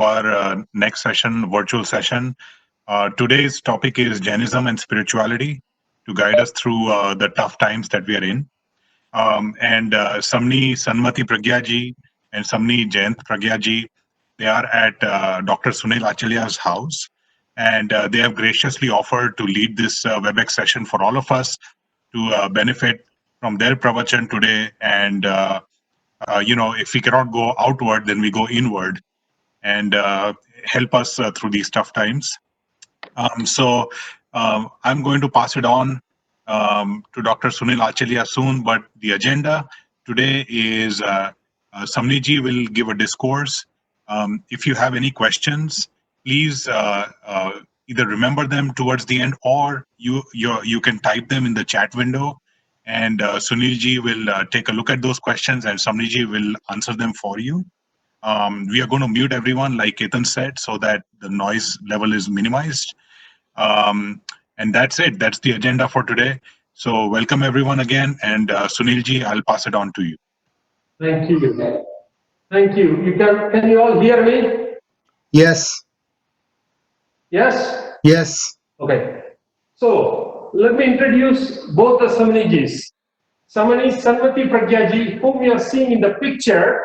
our next session, virtual session. Today's topic is Jainism and spirituality to guide us through the tough times that we are in. And Samni Sanmati Pragyaji and Samni Jayant Pragyaji, they are at Dr. Sunil Achalya's house, and they have graciously offered to lead this WebEx session for all of us to benefit from their pravachan today. And if we cannot go outward, then we go inward and help us through these tough times. I'm going to pass it on to Dr. Sunil Achalya soon, but the agenda today is Samniji will give a discourse. If you have any questions, please either remember them towards the end, or you can type them in the chat window, and Sunilji will take a look at those questions, and Samniji will answer them for you. We are going to mute everyone, like Ketan said, so that the noise level is minimized. And that's it. That's the agenda for today. So welcome everyone again. And Sunilji, I'll pass it on to you. Thank you. Thank you. Can you all hear me? Yes. Yes? Yes. Okay. So let me introduce both the Samnijis. Samani Sanmati Pragyaji, whom you are seeing in the picture,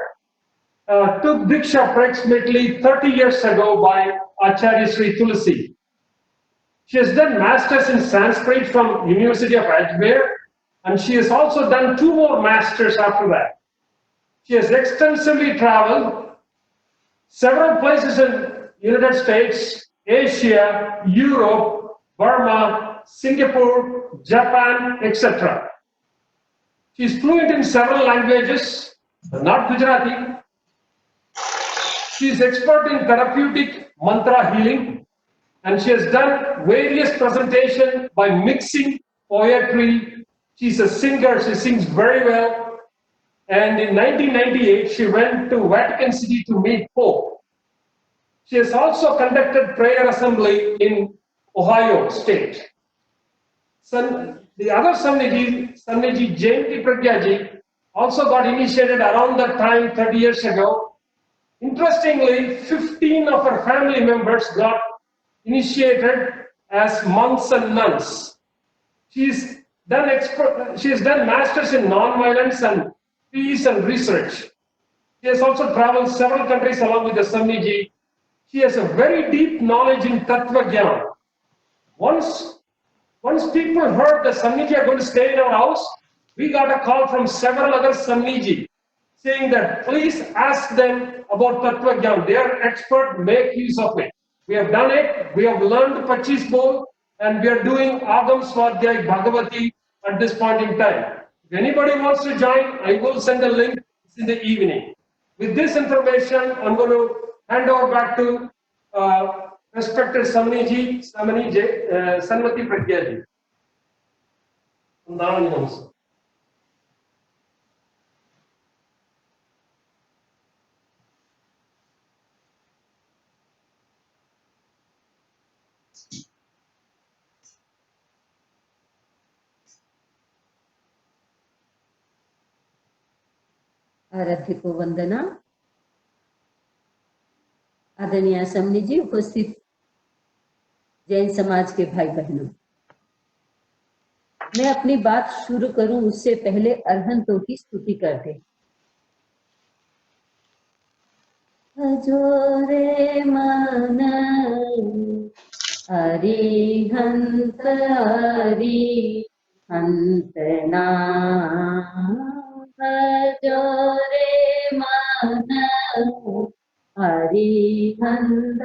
took Diksha approximately 30 years ago by Acharya Sri Tulsi. She has done masters in Sanskrit from University of Ajmer, and she has also done 2 more masters after that. She has extensively traveled several places in United States, Asia, Europe, Burma, Singapore, Japan, etc. She is fluent in several languages, but not Gujarati. She is expert in therapeutic mantra healing, and she has done various presentations by mixing poetry. She's a singer, she sings very well. And in 1998, she went to Vatican City to meet Pope. She has also conducted prayer assembly in Ohio State. The other Samniji, Jayanti Pragyaji, also got initiated around that time 30 years ago. Interestingly, 15 of her family members got initiated as monks and nuns. She's done masters in non-violence and peace and research. She has also traveled several countries along with the Samniji. She has a very deep knowledge in Tattva Gyan. Once people heard the Samniji are going to stay in our house, we got a call from several other Samniji saying that please ask them about Tattva Gyan. They are expert, make use of it. We have done it, we have learned Pachis Bol, and we are doing Agam Swadhyay Bhagavati at this point in time. If anybody wants to join, I will send a link in the evening. With this information, I'm going to hand over back to respected Samani Sanmati Pragyaji. आराध्य को वंदना। आदरणीय समनी जी, उपस्थित जैन समाज के भाई बहनों, मैं अपनी बात शुरू करूं उससे पहले अरहंतों की स्तुति करके। अजोरे मन अरिहंत अरिहंत नाम, अजोरे मन अरिहंत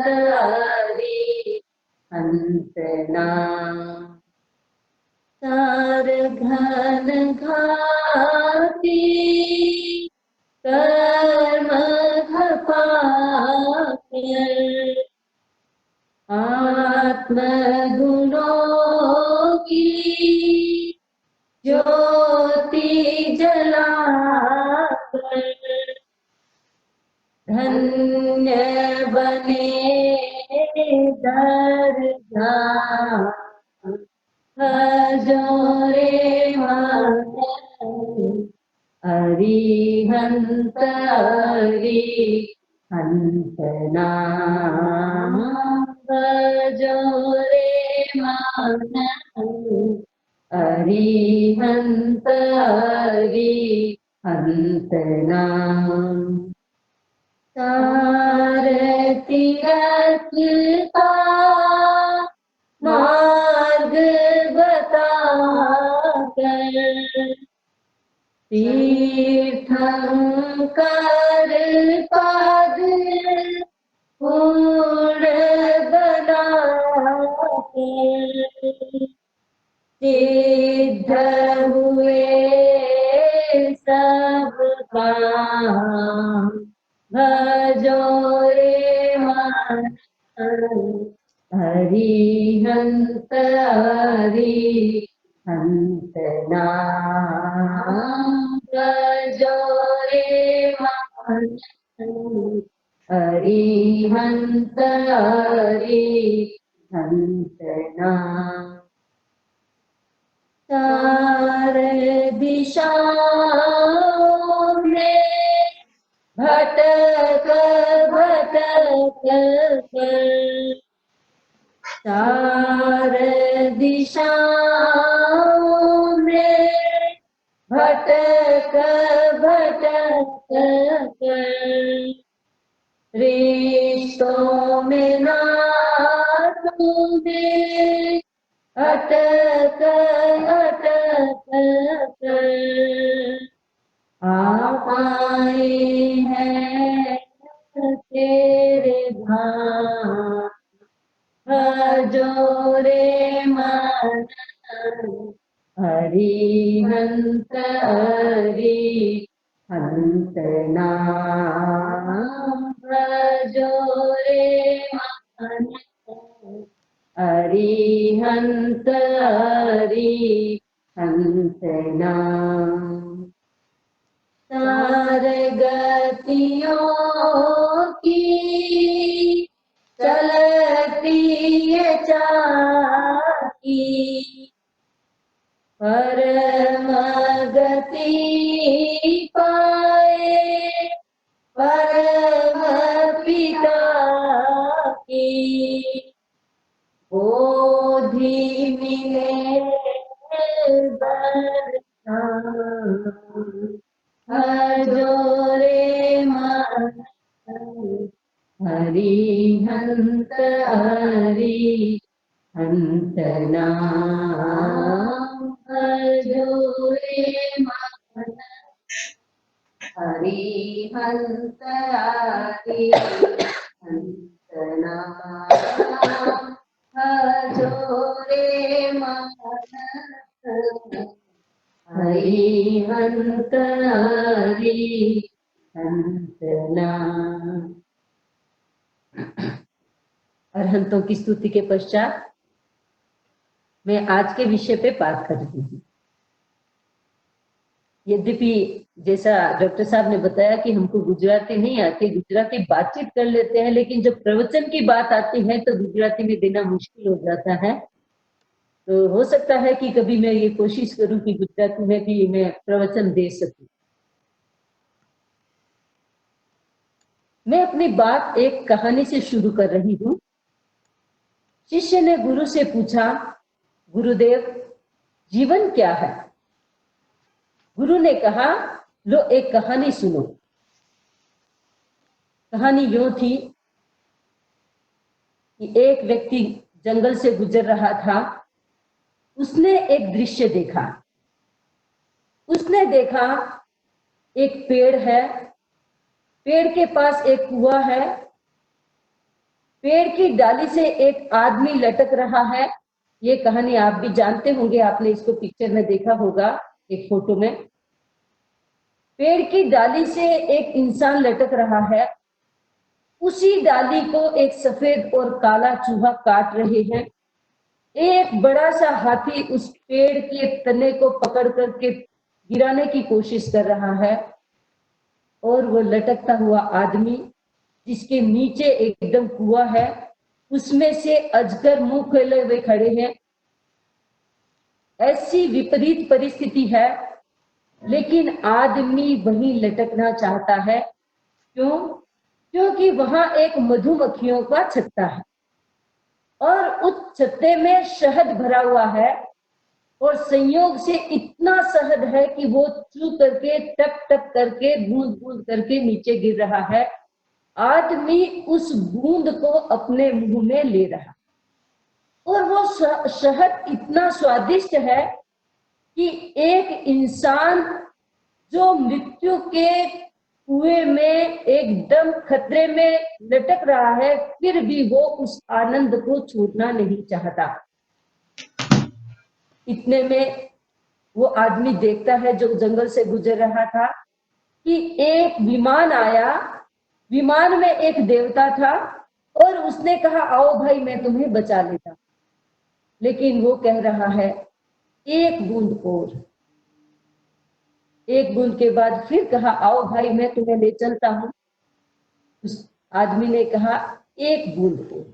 अरिहंत नाम, तार घन घाती कर्म घपाकर, आत्म गुणों की ज्योति जलाकर, धन्य बने दरगाह, हजोरे मन अरिहंत अरिहंत हंसना भजो रे मन अरिहंत हंसना सारथी रथ का मार्ग बताकर तीर्थंकर पद पूर्ण बनाके सिद्ध हुए सब काम भजो रे मन हरिहंत हरिहंत नाम भजो रे मन हरिहंत हरिहंत नाम चार दिशाओं में भटक भटक कर चार दिशाओं में भटक भटक कर रिश्तों में नातों में अटक अटक कर आप आए हैं तेरे धाम भजो रे मन हरिहंत हरिहंत नाम भजो रे मन हरिहंत हरिहंत नाम सार गतियों की चलती है चाकी परम गति पाए परम पिता की बोधि मिले भजो रे मन हरिहंत हरिहंत नाम भजो रे मन हरिहंत हरिहंत नाम भजो रे मन हरिहंत हरिहंत नाम। अरहंतों की स्तुति के पश्चात मैं आज के विषय पे बात कर रही हूँ। यद्यपि जैसा डॉक्टर साहब ने बताया कि हमको गुजराती नहीं आती, गुजराती बातचीत कर लेते हैं, लेकिन जब प्रवचन की बात आती है तो गुजराती में देना मुश्किल हो जाता है। तो हो सकता है कि कभी मैं ये कोशिश करूं कि गुजराती में भी मैं प्रवचन दे सकूं। मैं अपनी बात एक कहानी से शुरू कर रही हूं। शिष्य ने गुरु से पूछा, गुरुदेव जीवन क्या है? गुरु ने कहा, लो एक कहानी सुनो। कहानी यूं थी कि एक व्यक्ति जंगल से गुजर रहा था। उसने एक दृश्य देखा। उसने देखा एक पेड़ है, पेड़ के पास एक कुआं है, पेड़ की डाली से एक आदमी लटक रहा है। ये कहानी आप भी जानते होंगे, आपने इसको पिक्चर में देखा होगा, एक फोटो में। पेड़ की डाली से एक इंसान लटक रहा है। उसी डाली को एक सफेद और काला चूहा काट रहे हैं। एक बड़ा सा हाथी उस पेड़ के तने को पकड़ करके गिराने की कोशिश कर रहा है। और वो लटकता हुआ आदमी जिसके नीचे एकदम कुआं है, उसमें से अजगर मुंह खोले हुए खड़े हैं। ऐसी विपरीत परिस्थिति है, लेकिन आदमी वहीं लटकना चाहता है। क्यों? क्योंकि वहां एक मधुमक्खियों का छत्ता है और उस छत्ते में शहद भरा हुआ है और संयोग से इतना शहद है कि वो चू करके टप टप करके बूंद बूंद करके नीचे गिर रहा है। आदमी उस बूंद को अपने मुंह में ले रहा और वो शहद इतना स्वादिष्ट है कि एक इंसान जो मृत्यु के कुएं में एकदम खतरे में लटक रहा है, फिर भी वो उस आनंद को छोड़ना नहीं चाहता। इतने में वो आदमी देखता है जो जंगल से गुजर रहा था कि एक विमान आया। विमान में एक देवता था और उसने कहा, आओ भाई मैं तुम्हें बचा लेता। लेकिन वो कह रहा है, एक बूंद और। एक बूंद के बाद फिर कहा, आओ भाई मैं तुम्हें ले चलता हूं। उस आदमी ने कहा, एक बूंद और।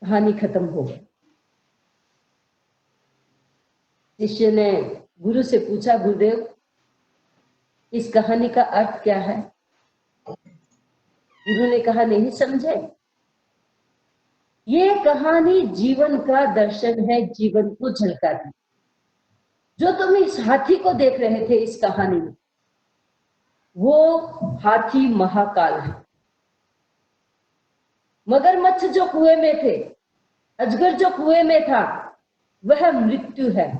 कहानी खत्म हो गई। शिष्य ने गुरु से पूछा, गुरुदेव इस कहानी का अर्थ क्या है? गुरु ने कहा, नहीं समझे? ये कहानी जीवन का दर्शन है, जीवन को झलकाती। जो तुम इस हाथी को देख रहे थे इस कहानी में, वो हाथी महाकाल है। मगरमच्छ जो कुएं में थे, अजगर जो कुएं में था, वह मृत्यु है।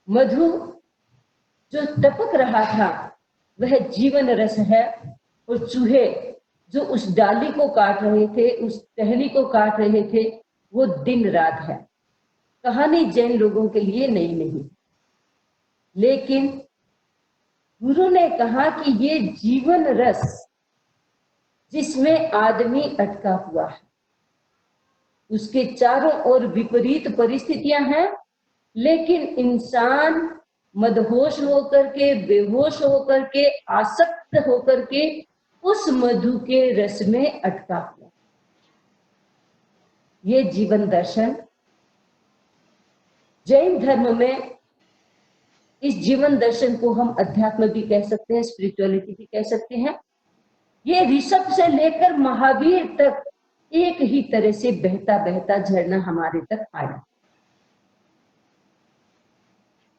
मधु जो टपक रहा था वह जीवन रस है और चूहे जो उस डाली को काट रहे थे, उस टहनी को काट रहे थे, वो दिन रात है। कहानी जैन लोगों के लिए नई नहीं, लेकिन गुरु ने कहा कि ये जीवन रस जिसमें आदमी अटका हुआ है, उसके चारों ओर विपरीत परिस्थितियां हैं, लेकिन इंसान मदहोश होकर के, बेहोश होकर के, आसक्त होकर के उस मधु के रस में अटका हुआ। ये जीवन दर्शन जैन धर्म में, इस जीवन दर्शन को हम अध्यात्म भी कह सकते हैं, स्पिरिचुअलिटी भी कह सकते हैं। ये ऋषभ से लेकर महावीर तक एक ही तरह से बहता बहता झरना हमारे तक आया।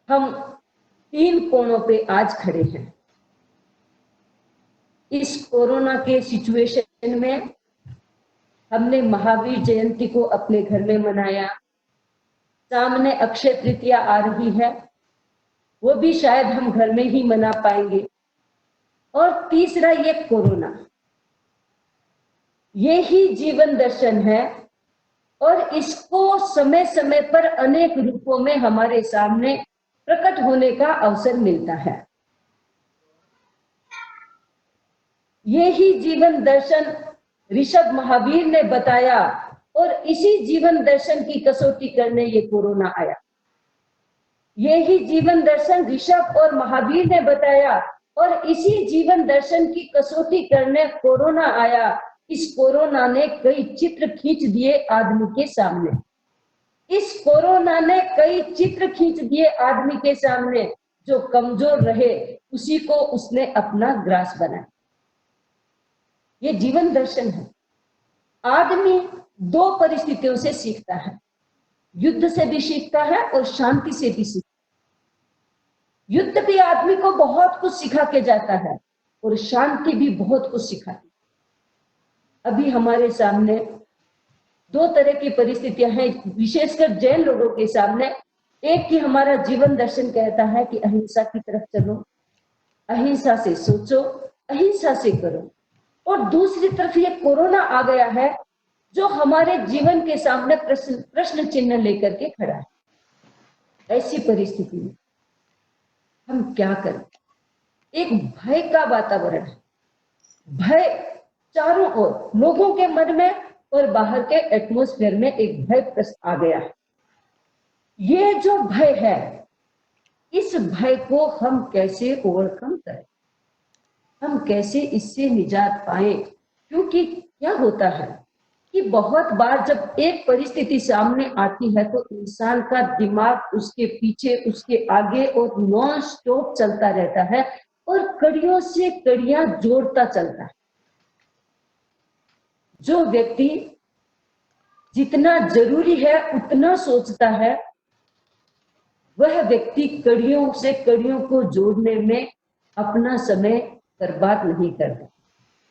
हम 3 कोणों पे आज खड़े हैं। इस कोरोना के सिचुएशन में हमने महावीर जयंती को अपने घर में मनाया। सामने अक्षय तृतीया आ रही है, वो भी शायद हम घर में ही मना पाएंगे। और तीसरा ये कोरोना, ये ही जीवन दर्शन है और इसको समय समय पर अनेक रूपों में हमारे सामने प्रकट होने का अवसर मिलता है। ये ही जीवन दर्शन ऋषभ महावीर ने बताया और इसी जीवन दर्शन की कसौटी करने ये कोरोना आया। ये ही जीवन दर्शन ऋषभ और महावीर ने बताया और इसी जीवन दर्शन की कसौटी करने कोरोना आया। इस कोरोना ने कई चित्र खींच दिए आदमी के सामने। इस कोरोना ने कई चित्र खींच दिए आदमी के सामने। जो कमजोर रहे उसी को उसने अपना ग्रास बनाया। ये जीवन दर्शन है। आदमी 2 परिस्थितियों से सीखता है, युद्ध से भी सीखता है और शांति से भी सीखता है। युद्ध भी आदमी को बहुत कुछ सिखा के जाता है और शांति भी बहुत कुछ सिखाती है। अभी हमारे सामने 2 तरह की परिस्थितियां हैं, विशेषकर जैन लोगों के सामने। एक ही हमारा जीवन दर्शन कहता है कि अहिंसा की तरफ चलो, अहिंसा से सोचो, अहिंसा से करो। और दूसरी तरफ ये कोरोना आ गया है जो हमारे जीवन के सामने प्रश्न चिन्ह लेकर के खड़ा है। ऐसी परिस्थिति में हम क्या करें? एक भय का वातावरण है, भय चारों ओर लोगों के मन में और बाहर के एटमॉस्फेयर में एक भय आ गया है। ये जो भय है, इस भय को हम कैसे ओवरकम करें, हम कैसे इससे निजात पाए? क्योंकि क्या होता है कि बहुत बार जब एक परिस्थिति सामने आती है तो इंसान का दिमाग उसके पीछे, उसके आगे और नॉन स्टॉप चलता रहता है और कड़ियों से कड़ियां जोड़ता चलता है। जो व्यक्ति जितना जरूरी है उतना सोचता है, वह व्यक्ति कड़ियों से कड़ियों को जोड़ने में अपना समय बर्बाद नहीं करता।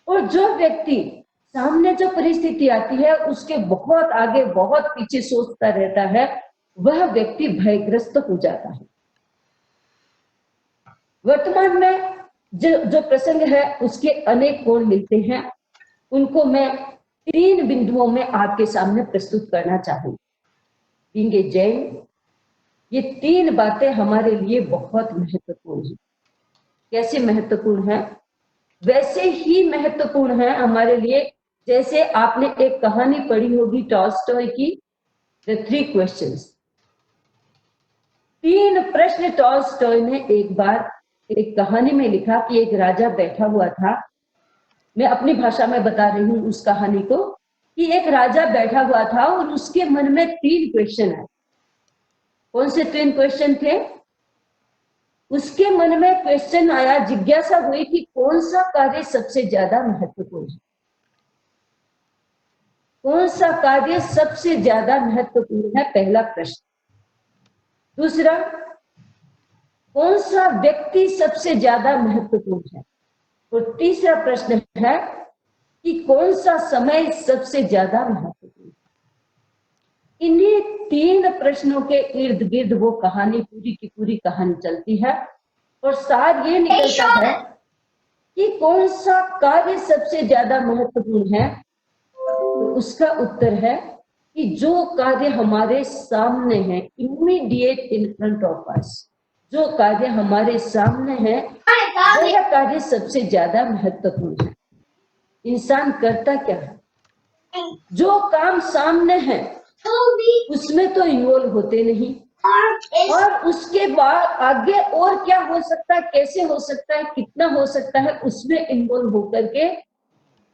और जो व्यक्ति सामने जो परिस्थिति आती है उसके बहुत आगे बहुत पीछे सोचता रहता है, वह व्यक्ति भयग्रस्त हो जाता है। वर्तमान में जो प्रसंग है उसके अनेक कोण मिलते हैं, उनको मैं 3 बिंदुओं में आपके सामने प्रस्तुत करना चाहूंगी। बीइंग ए जैन, ये 3 बातें हमारे लिए बहुत महत्वपूर्ण है। कैसे महत्वपूर्ण है? वैसे ही महत्वपूर्ण है हमारे लिए जैसे आपने एक कहानी पढ़ी होगी टॉल्स्टॉय की, द 3 क्वेश्चंस। 3 प्रश्न टॉल्स्टॉय ने एक बार एक कहानी में लिखा कि एक राजा बैठा हुआ था। मैं अपनी भाषा में बता रही हूं उस कहानी को, कि एक राजा बैठा हुआ था और उसके मन में 3 क्वेश्चन आए। कौन से 3 क्वेश्चन थे? उसके मन में क्वेश्चन आया, जिज्ञासा हुई कि कौन सा कार्य सबसे ज्यादा महत्वपूर्ण है। कौन सा कार्य सबसे ज्यादा महत्वपूर्ण है, पहला प्रश्न। दूसरा, कौन सा व्यक्ति सबसे ज्यादा महत्वपूर्ण है। और तीसरा प्रश्न है कि कौन सा समय सबसे ज्यादा महत्वपूर्ण है। इन्हीं 3 प्रश्नों के इर्द गिर्द वो कहानी, पूरी की पूरी कहानी चलती है और सार ये निकलता है कि कौन सा कार्य सबसे ज्यादा महत्वपूर्ण है। तो उसका उत्तर है कि जो कार्य हमारे सामने है, immediate in front of us, जो कार्य हमारे सामने है वह कार्य सबसे ज्यादा महत्वपूर्ण है। इंसान करता क्या है? जो काम सामने है उसमें तो इन्वॉल्व होते नहीं, और उसके बाद आगे और क्या हो सकता है, कैसे हो सकता है, कितना हो सकता है, उसमें इन्वॉल्व होकर के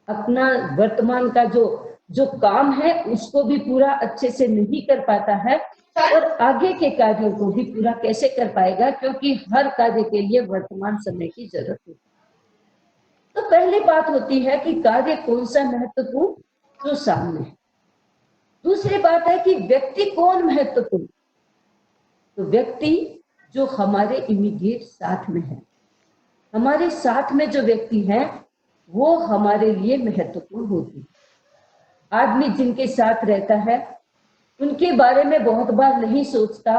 अपना वर्तमान का जो काम है उसको भी पूरा अच्छे से नहीं कर पाता है, और आगे के कार्यों को भी पूरा कैसे कर पाएगा, क्योंकि हर कार्य के लिए वर्तमान समय की जरूरत होती है। तो पहली बात होती है कि कार्य कौन सा महत्वपूर्ण, जो सामने है। दूसरी बात है कि व्यक्ति कौन महत्वपूर्ण। तो व्यक्ति जो हमारे इमीडिएट साथ में है, हमारे साथ में जो व्यक्ति है वो हमारे लिए महत्वपूर्ण होती है। आदमी जिनके साथ रहता है उनके बारे में बहुत बार नहीं सोचता,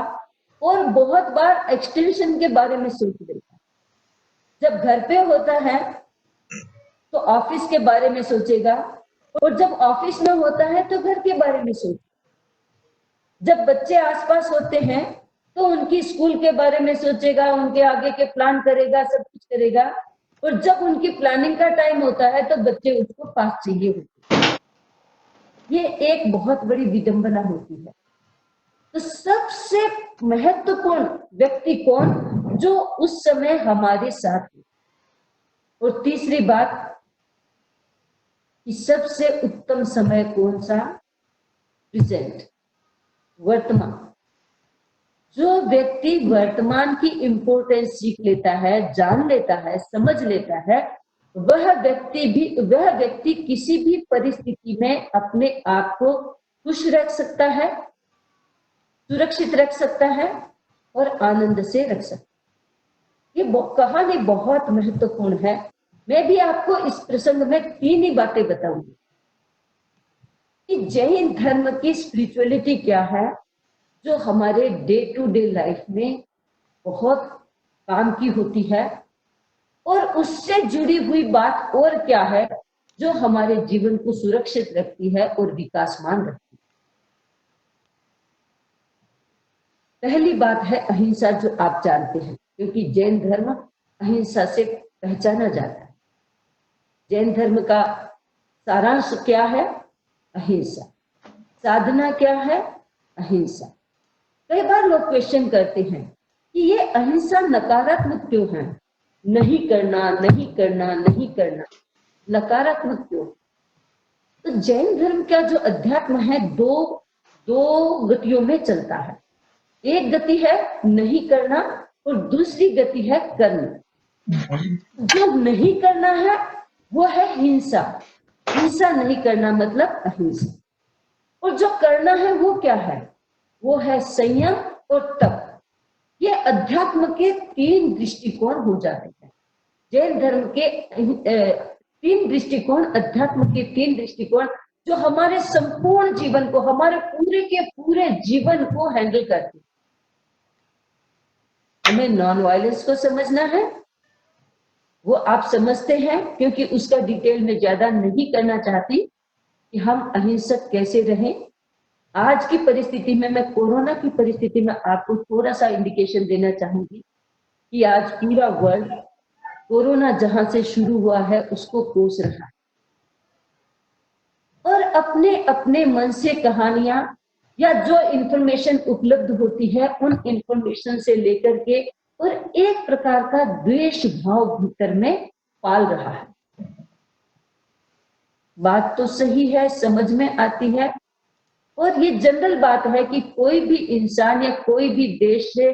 और बहुत बार एक्सटेंशन के बारे में सोच लेता है। जब घर पे होता है तो ऑफिस के बारे में सोचेगा, और जब ऑफिस में होता है तो घर के बारे में सोचेगा। जब बच्चे आसपास होते हैं तो उनकी स्कूल के बारे में सोचेगा, उनके आगे के प्लान करेगा, सब कुछ करेगा। और जब उनकी प्लानिंग का टाइम होता है तो बच्चे उसको पास चाहिए होते हैं। ये एक बहुत बड़ी विडंबना होती है। तो सबसे महत्वपूर्ण व्यक्ति कौन, जो उस समय हमारे साथ है। और तीसरी बात कि सबसे उत्तम समय कौन सा, प्रेजेंट, वर्तमान। जो व्यक्ति वर्तमान की इंपॉर्टेंस सीख लेता है, जान लेता है, समझ लेता है, वह व्यक्ति किसी भी परिस्थिति में अपने आप को खुश रख सकता है, सुरक्षित रख सकता है और आनंद से रख सकता है। ये कहानी बहुत महत्वपूर्ण है। मैं भी आपको इस प्रसंग में 3 ही बातें बताऊंगी कि जैन धर्म की स्पिरिचुअलिटी क्या है, जो हमारे डे टू डे लाइफ में बहुत काम की होती है, और उससे जुड़ी हुई बात और क्या है जो हमारे जीवन को सुरक्षित रखती है और विकासमान रखती है। पहली बात है अहिंसा, जो आप जानते हैं, क्योंकि जैन धर्म अहिंसा से पहचाना जाता है। जैन धर्म का सारांश क्या है? अहिंसा। साधना क्या है? अहिंसा। कई बार लोग क्वेश्चन करते हैं कि ये अहिंसा नकारात्मक क्यों है, नहीं करना, नहीं करना, नहीं करना, नकारात्मक क्यों? तो जैन धर्म का जो अध्यात्म है दो गतियों में चलता है। एक गति है नहीं करना और दूसरी गति है करना। जो नहीं करना है वो है हिंसा। हिंसा नहीं करना मतलब अहिंसा। और जो करना है वो क्या है? वो है संयम और तप। ये अध्यात्म के 3 दृष्टिकोण हो जाते हैं। जैन धर्म के 3 दृष्टिकोण, अध्यात्म के 3 दृष्टिकोण जो हमारे संपूर्ण जीवन को, हमारे पूरे के पूरे जीवन को हैंडल करते हैं। हमें नॉन वायलेंस को समझना है, वो आप समझते हैं, क्योंकि उसका डिटेल में ज्यादा नहीं करना चाहती कि हम अहिंसक कैसे रहें। आज की परिस्थिति में, मैं कोरोना की परिस्थिति में आपको थोड़ा सा इंडिकेशन देना चाहूंगी कि आज पूरा वर्ल्ड कोरोना जहां से शुरू हुआ है उसको कोस रहा है, और अपने अपने मन से कहानियां या जो इंफॉर्मेशन उपलब्ध होती है उन इंफॉर्मेशन से लेकर के, और एक प्रकार का द्वेष भाव भीतर में पाल रहा है। बात तो सही है, समझ में आती है, और ये जनरल बात है कि कोई भी इंसान या कोई भी देश से,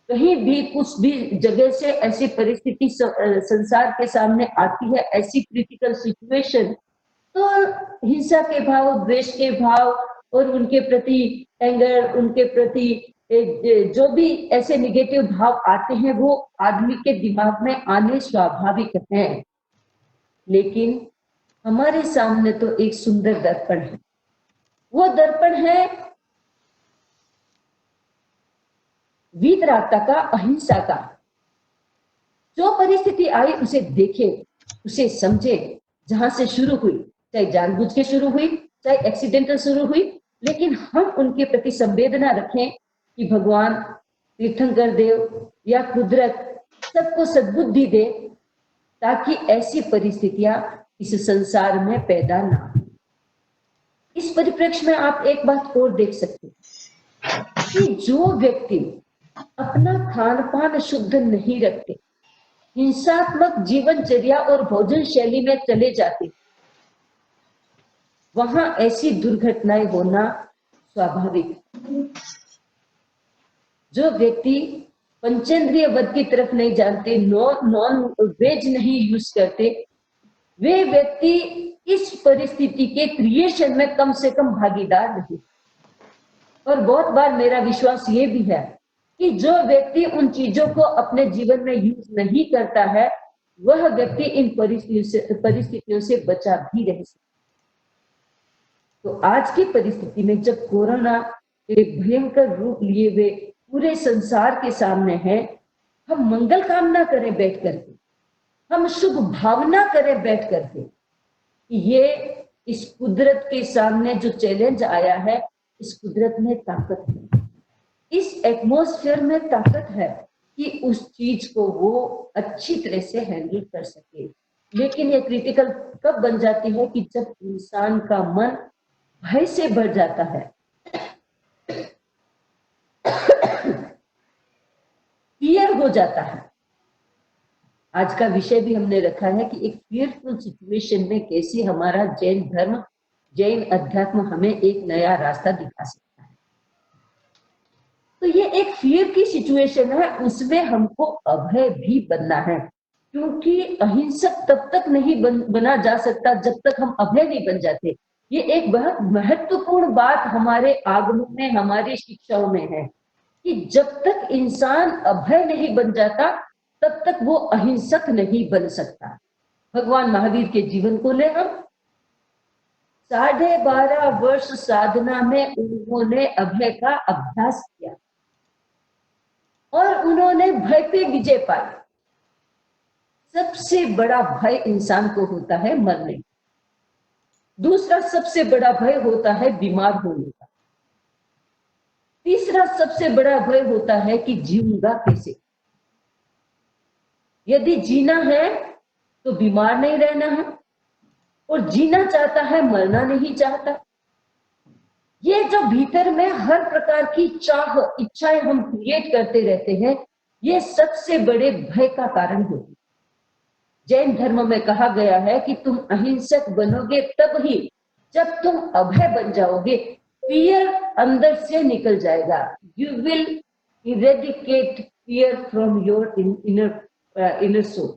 कहीं भी कुछ भी जगह से ऐसी परिस्थिति संसार के सामने आती है, ऐसी क्रिटिकल सिचुएशन, तो हिंसा के भाव, द्वेष के भाव और उनके प्रति एंगर, उनके प्रति जो भी ऐसे निगेटिव भाव आते हैं वो आदमी के दिमाग में आने स्वाभाविक हैं। लेकिन हमारे सामने तो एक सुंदर दर्पण है। वो दर्पण है वीतरागता का, अहिंसा का। जो परिस्थिति आई उसे देखे, उसे समझे, जहां से शुरू हुई, चाहे जानबूझ के शुरू हुई, चाहे एक्सीडेंटल शुरू हुई, लेकिन हम उनके प्रति संवेदना रखें कि भगवान, तीर्थंकर देव या कुदरत सबको सद्बुद्धि दे, ताकि ऐसी परिस्थितियां इस संसार में पैदा ना हो। इस परिप्रेक्ष्य में आप एक बात और देख सकते हैं कि जो व्यक्ति अपना खान पान शुद्ध नहीं रखते, हिंसात्मक जीवनचर्या और भोजन शैली में चले जाते, वहां ऐसी दुर्घटनाएं होना स्वाभाविक। जो व्यक्ति पंचेंद्रिय वध की तरफ नहीं जानते, नॉन वेज नहीं यूज करते, वे व्यक्ति इस परिस्थिति के क्रिएशन में कम से कम भागीदार नहीं। और बहुत बार मेरा विश्वास ये भी है कि जो व्यक्ति उन चीजों को अपने जीवन में यूज नहीं करता है, वह व्यक्ति इन परिस्थितियों से बचा भी रह सकता। तो आज की परिस्थिति में जब कोरोना एक भयंकर रूप लिए हुए पूरे संसार के सामने है, हम मंगल कामना करें बैठ करके, हम शुभ भावना करें बैठ करके कि ये इस कुदरत के सामने जो चैलेंज आया है, इस कुदरत में ताकत है, इस एटमॉस्फेयर में ताकत है कि उस चीज को वो अच्छी तरह से हैंडल कर सके। लेकिन ये क्रिटिकल कब बन जाती है कि जब इंसान का मन भय से भर जाता है, फियर हो जाता है। आज का विषय भी हमने रखा है कि एक फियरफुल सिचुएशन में कैसे हमारा जैन धर्म, जैन अध्यात्म हमें एक नया रास्ता दिखा सकता है। तो ये एक फियर की सिचुएशन है, उसमें हमको अभय भी बनना है, क्योंकि अहिंसक तब तक नहीं बना जा सकता जब तक हम अभय नहीं बन जाते। ये एक बहुत महत्वपूर्ण बात हमारे आगमन में, हमारी शिक्षाओं में है कि जब तक इंसान अभय नहीं बन जाता तब तक वो अहिंसक नहीं बन सकता। भगवान महावीर के जीवन को ले हम, 12.5 वर्ष साधना में उन्होंने अभय का अभ्यास किया और उन्होंने भय पे विजय पाई। सबसे बड़ा भय इंसान को होता है मरने, दूसरा सबसे बड़ा भय होता है बीमार होने का, तीसरा सबसे बड़ा भय होता है कि जीऊंगा कैसे। यदि जीना है तो बीमार नहीं रहना है, और जीना चाहता है, मरना नहीं चाहता। ये जो भीतर में हर प्रकार की चाह, इच्छाएं हम क्रिएट करते रहते हैं, ये सबसे बड़े भय का कारण होती है। जैन धर्म में कहा गया है कि तुम अहिंसक बनोगे तब ही जब तुम अभय बन जाओगे, फियर अंदर से निकल जाएगा। You will eradicate fear from your inner soul.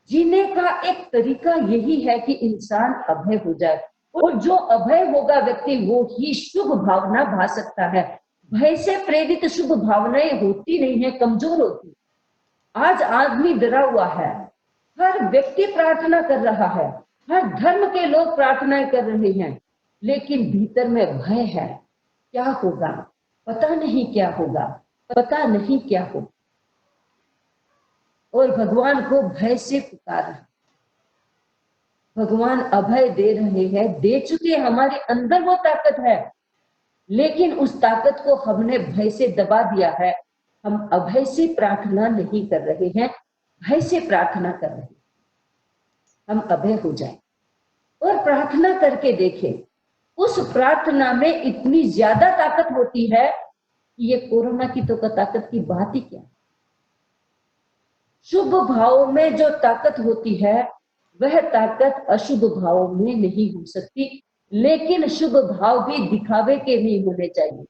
जीने का एक तरीका यही है कि इंसान अभय हो जाए, और जो अभय होगा व्यक्ति वो ही शुभ भावना भा सकता है। भय से प्रेरित शुभ भावनाएं होती नहीं है, कमजोर होती। आज आदमी डरा हुआ है, हर व्यक्ति प्रार्थना कर रहा है, हर धर्म के लोग प्रार्थनाएं कर रहे हैं, लेकिन भीतर में भय है। क्या होगा पता नहीं, क्या होगा पता नहीं, क्या होगा। और भगवान को भय से पुकार रहा, भगवान अभय दे रहे हैं, दे चुके, हमारे अंदर वो ताकत है, लेकिन उस ताकत को हमने भय से दबा दिया है। हम अभय से प्रार्थना नहीं कर रहे हैं, भय से प्रार्थना कर रहे हैं। हम अभय हो जाए और प्रार्थना करके देखें, उस प्रार्थना में इतनी ज्यादा ताकत होती है कि ये कोरोना की तो ताकत की बात ही क्या। शुभ भाव में जो ताकत होती है वह ताकत अशुभ भाव में नहीं हो सकती, लेकिन शुभ भाव भी दिखावे के नहीं होने चाहिए।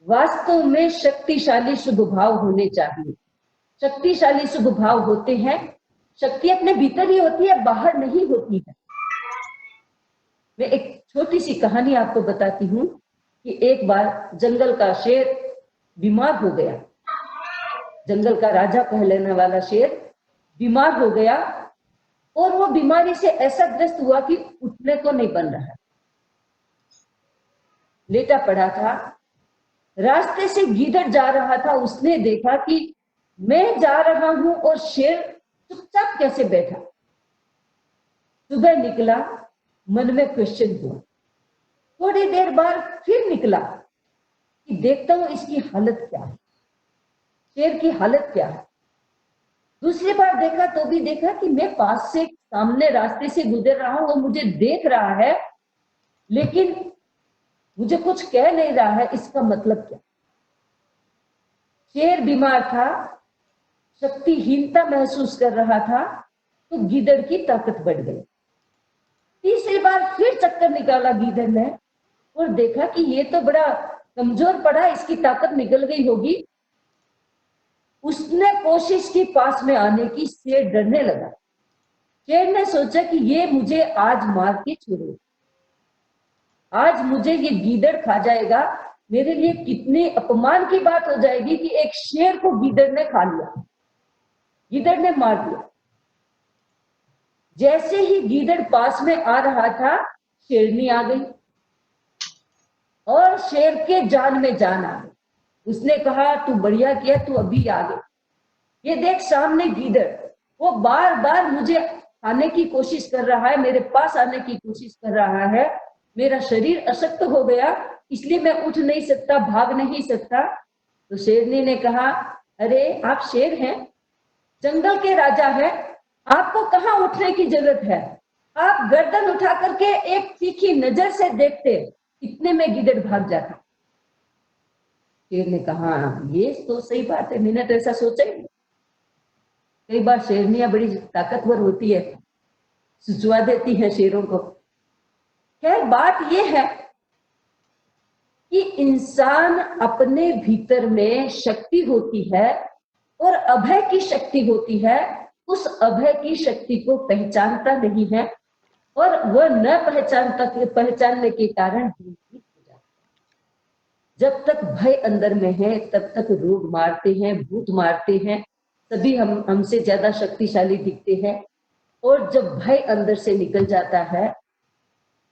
वास्तव में शक्तिशाली शुभ भाव होने चाहिए। शक्तिशाली शुभ भाव होते हैं, शक्ति अपने भीतर ही होती है, बाहर नहीं होती है। मैं एक छोटी सी कहानी आपको बताती हूँ कि एक बार जंगल का शेर बीमार हो गया। जंगल का राजा कह लेने वाला शेर बीमार हो गया, और वो बीमारी से ऐसा ग्रस्त हुआ कि उठने को नहीं बन रहा, लेटा पड़ा था। रास्ते से गीदड़ जा रहा था, उसने देखा कि मैं जा रहा हूं और शेर चुपचाप कैसे बैठा। सुबह निकला, मन में क्वेश्चन हुआ। थोड़ी देर बाद फिर निकला कि देखता हूं इसकी हालत क्या है, शेर की हालत क्या है। दूसरी बार देखा तो भी देखा कि मैं पास से सामने रास्ते से गुजर रहा हूं, वो मुझे देख रहा है लेकिन मुझे कुछ कह नहीं रहा है, इसका मतलब क्या। शेर बीमार था, शक्तिहीनता महसूस कर रहा था, तो गीदड़ की ताकत बढ़ गई। तीसरी बार फिर चक्कर निकाला गीदड़ ने और देखा कि ये तो बड़ा कमजोर पड़ा, इसकी ताकत निकल गई होगी। उसने कोशिश की पास में आने की, शेर डरने लगा। शेर ने सोचा कि ये मुझे आज मार के छोड़ेगा, आज मुझे ये गीदड़ खा जाएगा, मेरे लिए कितनी अपमान की बात हो जाएगी कि एक शेर को गीदड़ ने खा लिया, गीदड़ ने मार दिया। जैसे ही गीदड़ पास में आ रहा था, शेरनी आ गई और शेर के जान में जान आ गई। उसने कहा तू बढ़िया किया, तू अभी आ गई। ये देख सामने गीदड़, वो बार बार मुझे आने की कोशिश कर रहा है, मेरे पास आने की कोशिश कर रहा है। मेरा शरीर अशक्त हो गया, इसलिए मैं उठ नहीं सकता, भाग नहीं सकता। तो शेरनी ने कहा अरे आप शेर हैं, जंगल के राजा हैं, आपको कहाँ उठने की जरूरत है, आप गर्दन उठा करके एक तीखी नजर से देखते, इतने में गीदड़ भाग जाता। शेर ने कहा ये तो सही बात है, मैंने तो ऐसा सोचा ही नहीं। कई बार शेरनियां बड़ी ताकतवर होती है, सुचवा देती है शेरों को। खैर बात यह है कि इंसान अपने भीतर में शक्ति होती है और अभय की शक्ति होती है, उस अभय की शक्ति को पहचानता नहीं है और वह न पहचानने के कारण जब तक भय अंदर में है तब तक रोग मारते हैं, भूत मारते हैं, सभी हमसे ज्यादा शक्तिशाली दिखते हैं। और जब भय अंदर से निकल जाता है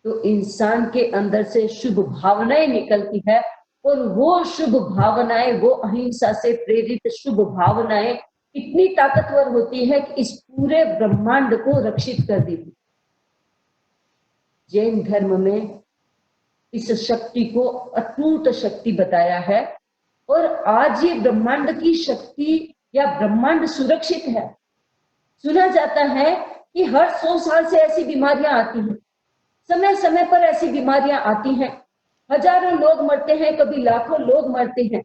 तो इंसान के अंदर से शुभ भावनाएं निकलती है, और वो शुभ भावनाएं, वो अहिंसा से प्रेरित शुभ भावनाएं इतनी ताकतवर होती है कि इस पूरे ब्रह्मांड को रक्षित कर देती। जैन धर्म में इस शक्ति को अटूट शक्ति बताया है, और आज ये ब्रह्मांड की शक्ति या ब्रह्मांड सुरक्षित है। सुना जाता है कि हर 100 साल से ऐसी बीमारियां आती हैं, समय समय पर ऐसी बीमारियां आती हैं, हजारों लोग मरते हैं, कभी लाखों लोग मरते हैं।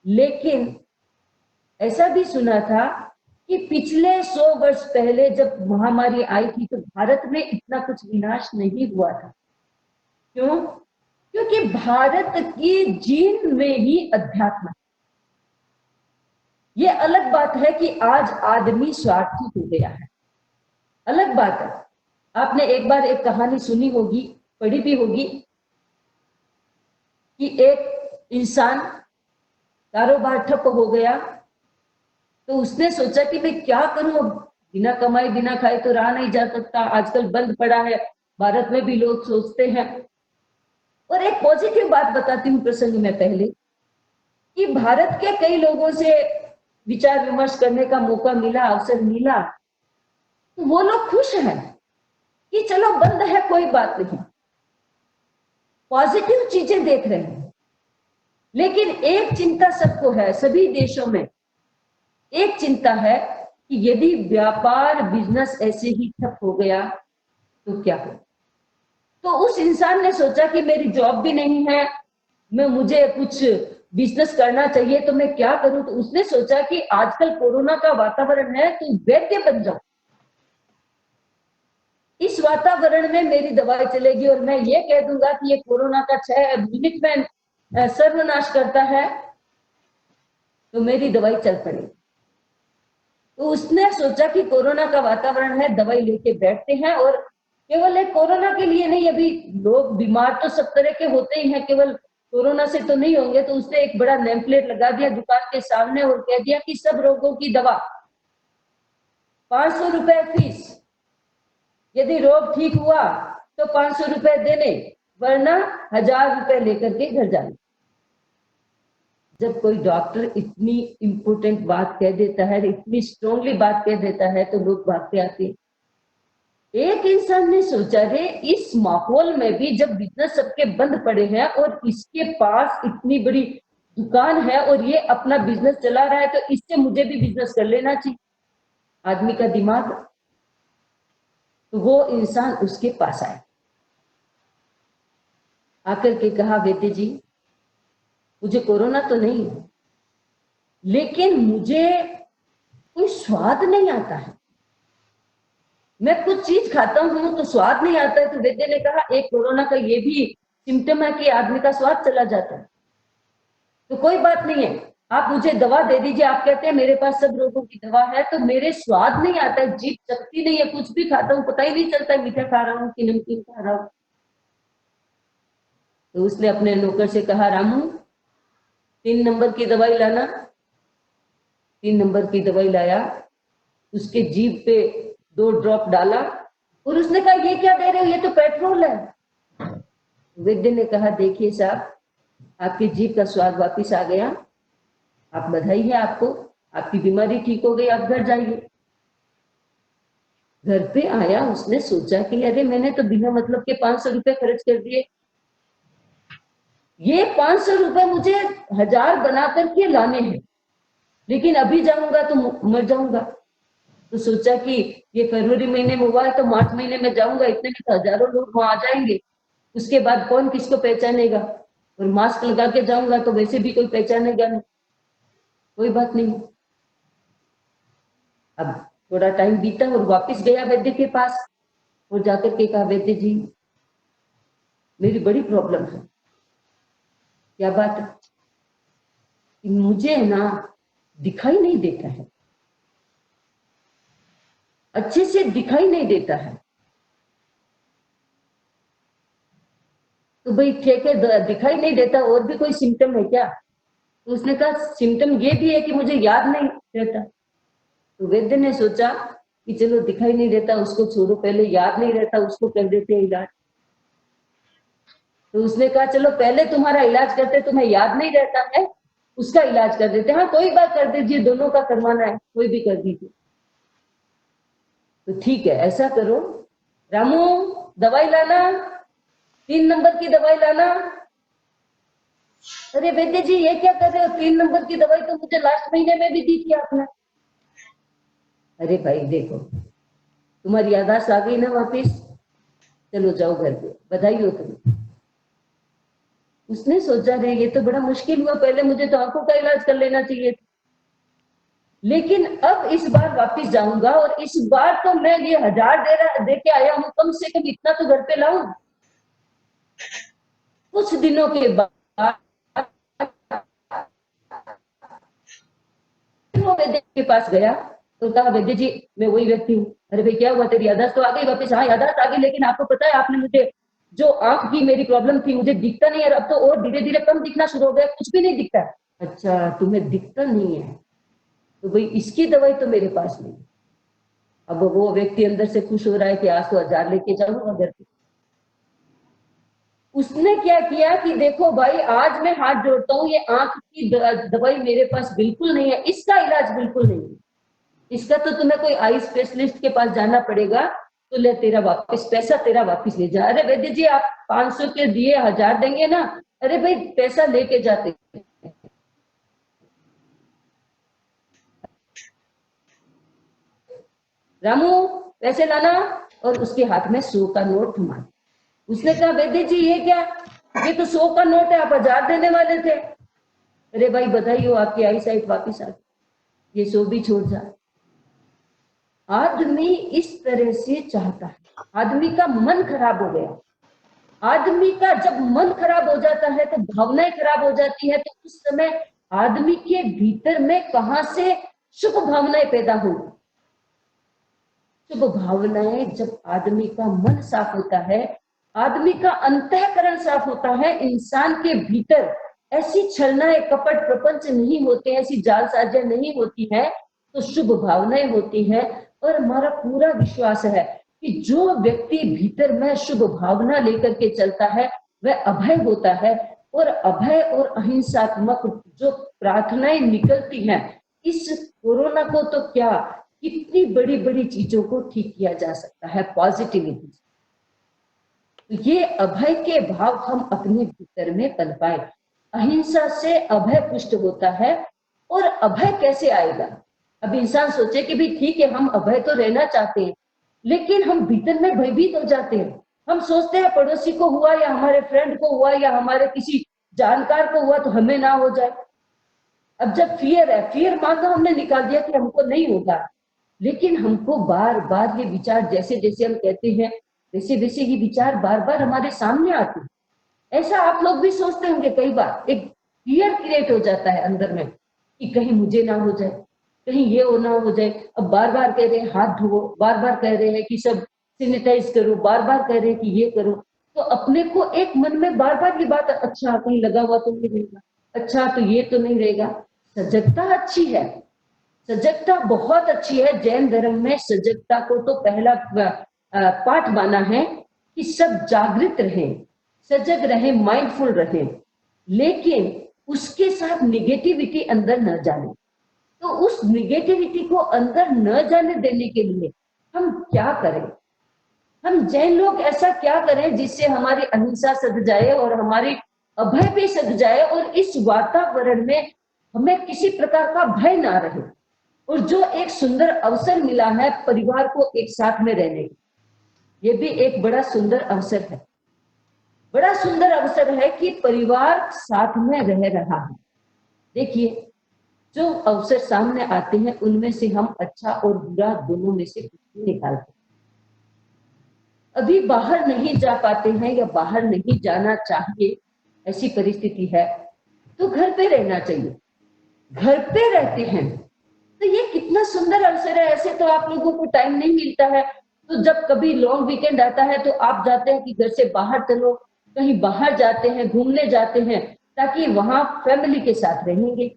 लेकिन ऐसा भी सुना था कि पिछले 100 वर्ष पहले जब महामारी आई थी तो भारत में इतना कुछ विनाश नहीं हुआ था। क्यों? क्योंकि भारत की जीन में ही अध्यात्म है। ये अलग बात है कि आज आदमी स्वार्थी हो गया है, अलग बात है, आपने एक बार एक कहानी सुनी होगी, पढ़ी भी होगी, कि एक इंसान कारोबार ठप हो गया, तो उसने सोचा कि मैं क्या करूं, अब बिना कमाई बिना खाए तो रहा नहीं जा सकता, आजकल बंद पड़ा है, भारत में भी लोग सोचते हैं। और एक पॉजिटिव बात बताती हूँ प्रसंग में पहले, कि भारत के कई लोगों से विचार विमर्श करने का मौका मिला, अवसर मिला, तो वो लोग खुश हैं कि चलो बंद है कोई बात नहीं, पॉजिटिव चीजें देख रहे हैं। लेकिन एक चिंता सबको है, सभी देशों में एक चिंता है कि यदि व्यापार बिजनेस ऐसे ही ठप हो गया तो क्या हो। तो उस इंसान ने सोचा कि मेरी जॉब भी नहीं है, मुझे कुछ बिजनेस करना चाहिए, तो मैं क्या करूं। तो उसने सोचा कि आजकल कोरोना का वातावरण है, तो वैद्य बन जाऊं, इस वातावरण में मेरी दवाई चलेगी, और मैं ये कह दूंगा कि ये कोरोना का 6 मिनट में सर्वनाश करता है, तो मेरी दवाई चल पड़ेगी। तो उसने सोचा कि कोरोना का वातावरण है, दवाई लेके बैठते हैं, और केवल एक कोरोना के लिए नहीं, अभी लोग बीमार तो सब तरह के होते ही हैं, केवल कोरोना से तो नहीं होंगे। तो उसने एक बड़ा नेम प्लेट लगा दिया दुकान के सामने और कह दिया कि सब रोगों की दवा, 500 रुपए फीस, यदि रोग ठीक हुआ तो 500 रुपए देने, वरना 1000 रुपए लेकर के घर जाने। जब कोई डॉक्टर इतनी इंपोर्टेंट बात कह देता है, इतनी स्ट्रांगली बात कह देता है, तो लोग भागते आते हैं। एक इंसान ने सोचा, रे इस माहौल में भी जब बिजनेस सबके बंद पड़े हैं और इसके पास इतनी बड़ी दुकान है और ये अपना बिजनेस चला रहा है, तो इससे मुझे भी बिजनेस कर लेना चाहिए। आदमी का दिमाग, तो वो इंसान उसके पास आया, आकर के कहा, वैद्य जी मुझे कोरोना तो नहीं है, लेकिन मुझे कोई स्वाद नहीं आता है, मैं कुछ चीज खाता हूं तो स्वाद नहीं आता है। तो वैद्य ने कहा, एक कोरोना का ये भी सिम्टम है कि आदमी का स्वाद चला जाता है, तो कोई बात नहीं है, आप मुझे दवा दे दीजिए। आप कहते हैं मेरे पास सब रोगों की दवा है, तो मेरे स्वाद नहीं आता है, जीभ चखती नहीं है, कुछ भी खाता हूं पता ही नहीं चलता मीठा खा रहा हूं कि नमकीन खा रहा हूं। तो उसने अपने नौकर से कहा, रामू 3 नंबर की दवाई लाना। 3 नंबर की दवाई लाया, उसके जीभ पे 2 ड्रॉप डाला, और उसने कहा, ये क्या दे रहे हो, ये तो पेट्रोल है। वैद्य ने कहा, देखिए साहब, आपकी जीभ का स्वाद वापिस आ गया, आप बधाई है आपको, आपकी बीमारी ठीक हो गई, आप घर जाइए। घर पे आया, उसने सोचा कि अरे मैंने तो बिना मतलब के 500 रुपए खर्च कर दिए, ये 500 रुपए मुझे 1000 बना करके लाने हैं, लेकिन अभी जाऊंगा तो मर जाऊंगा। तो सोचा कि ये फरवरी महीने में हुआ है, तो मार्च महीने में जाऊंगा, इतने में तो हजारों लोग वहां आ जाएंगे, उसके बाद कौन किसको पहचानेगा, और मास्क लगा के जाऊंगा तो वैसे भी कोई पहचानेगा नहीं। कोई बात नहीं, अब थोड़ा टाइम बीता और वापस गया वैद्य के पास, और जाकर के कहा, वैद्य जी मेरी बड़ी प्रॉब्लम है। क्या बात है? कि मुझे ना दिखाई नहीं देता है, अच्छे से दिखाई नहीं देता है। तो भाई ठीक है, दिखाई नहीं देता, और भी कोई सिम्टम है क्या? तो उसने कहा, सिम्टम ये भी है कि मुझे याद नहीं रहता। तो वैद्य ने सोचा कि चलो दिखाई नहीं देता उसको छोड़ो, पहले याद नहीं रहता उसको कर देते इलाज। तो उसने कहा, चलो पहले तुम्हारा इलाज करते, तुम्हें याद नहीं रहता है उसका इलाज कर देते। हाँ कोई बात, कर दीजिए, दोनों का करवाना है, कोई भी कर दीजिए। तो ठीक है, ऐसा करो रामू, दवाई लाना, 3 नंबर की दवाई लाना। अरे वैद्य जी ये क्या कर रहे हो, 3 नंबर की दवाई तो मुझे लास्ट महीने में भी दी थी आपने। अरे भाई देखो, तुम्हारी याददाश्त आ गई ना वापिस, चलो जाओ घर पे, बधाई हो तुम्हें। उसने सोचा, रे ये तो बड़ा मुश्किल हुआ, पहले मुझे तो आंखों का इलाज कर लेना चाहिए था, लेकिन अब इस बार वापिस जाऊंगा, और इस बार तो मैं ये 1000 दे के आया हूं, कम से कम इतना तो घर पे लाऊं। कुछ दिनों के बाद वो वैद्य के पास गया, तो कहा वैद्य जी मैं वही व्यक्ति हूँ। अरे भाई क्या हुआ, तेरी याददाश्त तो आ गई वापस? हाँ याददाश्त आ गई, लेकिन आपको पता है आपने मुझे जो आंख की मेरी प्रॉब्लम थी, मुझे दिखता नहीं है, अब तो और धीरे धीरे कम दिखना शुरू हो गया, कुछ भी नहीं दिखता। अच्छा तुम्हें दिखता नहीं है, तो भाई इसकी दवाई तो मेरे पास नहीं। अब वो व्यक्ति अंदर से खुश हो रहा है कि आज तो 1000 लेके जाऊंगा घर पे। उसने क्या किया कि देखो भाई आज मैं हाथ जोड़ता हूँ, ये आंख की दवाई मेरे पास बिल्कुल नहीं है, इसका इलाज बिल्कुल नहीं है, इसका तो तुम्हें कोई आई स्पेशलिस्ट के पास जाना पड़ेगा, तो ले तेरा वापस पैसा, तेरा वापस ले जा। अरे वैद्य जी आप 500 के दिए 1000 देंगे ना? अरे भाई पैसा लेके जाते। रामू पैसे लाना, और उसके हाथ में 100 का नोट थमा। उसने कहा वैद्य जी ये क्या, ये तो 100 का नोट है, आप 1000 देने वाले थे। अरे भाई बधाई हो, आपकी आई साइट वापिस आ गई, ये 100 भी छोड़ जा। आदमी इस तरह से चाहता है, आदमी का मन खराब हो गया। आदमी का जब मन खराब हो जाता है तो भावनाएं खराब हो जाती है, तो उस समय आदमी के भीतर में कहां से शुभ भावनाएं पैदा होगी? शुभ भावनाएं जब आदमी का मन साफ होता है, आदमी का अंतःकरण साफ होता है, इंसान के भीतर ऐसी छलनाएं कपट प्रपंच नहीं होते, ऐसी जालसाजियां नहीं होती है, तो शुभ भावनाएं होती हैं। और हमारा पूरा विश्वास है कि जो व्यक्ति भीतर में शुभ भावना लेकर के चलता है वह अभय होता है, और अभय और अहिंसात्मक जो प्रार्थनाएं निकलती हैं, इस कोरोना को तो क्या कितनी बड़ी बड़ी चीजों को ठीक किया जा सकता है पॉजिटिविटी। तो ये अभय के भाव हम अपने भीतर में पल पाए। अहिंसा से अभय पुष्ट होता है। और अभय कैसे आएगा? अब इंसान सोचे कि भी ठीक है हम अभय तो रहना चाहते हैं, लेकिन हम भीतर में भयभीत हो जाते हैं। हम सोचते हैं पड़ोसी को हुआ या हमारे फ्रेंड को हुआ या हमारे किसी जानकार को हुआ तो हमें ना हो जाए। अब जब फियर है, फियर मान लो हमने निकाल दिया कि हमको नहीं होगा, लेकिन हमको बार बार ये विचार, जैसे जैसे हम कहते हैं वैसे वैसे ये विचार बार बार हमारे सामने आते हैं। ऐसा आप लोग भी सोचते होंगे, कई बार एक फियर क्रिएट हो जाता है अंदर में कि कहीं मुझे ना हो जाए, कहीं ये हो ना हो जाए। अब बार बार कह रहे हैं हाथ धोवो, बार बार कह रहे हैं कि सब सैनिटाइज करो, बार बार कह रहे हैं कि ये करो, तो अपने को एक मन में बार बार ये बात, अच्छा कहीं लगा हुआ तो नहीं रहेगा, अच्छा तो ये तो नहीं रहेगा। सजगता अच्छी है, सजगता बहुत अच्छी है। जैन धर्म में सजगता को तो पहला पाठ माना है कि सब जागृत रहें, सजग रहें, माइंडफुल रहें, लेकिन उसके साथ निगेटिविटी अंदर न जाने। तो उस निगेटिविटी को अंदर न जाने देने के लिए हम क्या करें? हम जैन लोग ऐसा क्या करें जिससे हमारी अहिंसा सद जाए और हमारी अभय भी सद जाए, और इस वातावरण में हमें किसी प्रकार का भय ना रहे। और जो एक सुंदर अवसर मिला है परिवार को एक साथ में रहने का, ये भी एक बड़ा सुंदर अवसर है। बड़ा सुंदर अवसर है कि परिवार साथ में रह रहा है। देखिए जो अवसर सामने आते हैं उनमें से हम अच्छा और बुरा दोनों में से कुछ भी निकालते हैं। अभी बाहर नहीं जा पाते हैं या बाहर नहीं जाना चाहिए, ऐसी परिस्थिति है, तो घर पे रहना चाहिए। घर पे रहते हैं तो ये कितना सुंदर अवसर है। ऐसे तो आप लोगों को टाइम नहीं मिलता है, तो जब कभी लॉन्ग वीकेंड आता है तो आप जाते हैं कि घर से बाहर चलो, कहीं बाहर जाते हैं, घूमने जाते हैं, ताकि वहां फैमिली के साथ रहेंगे।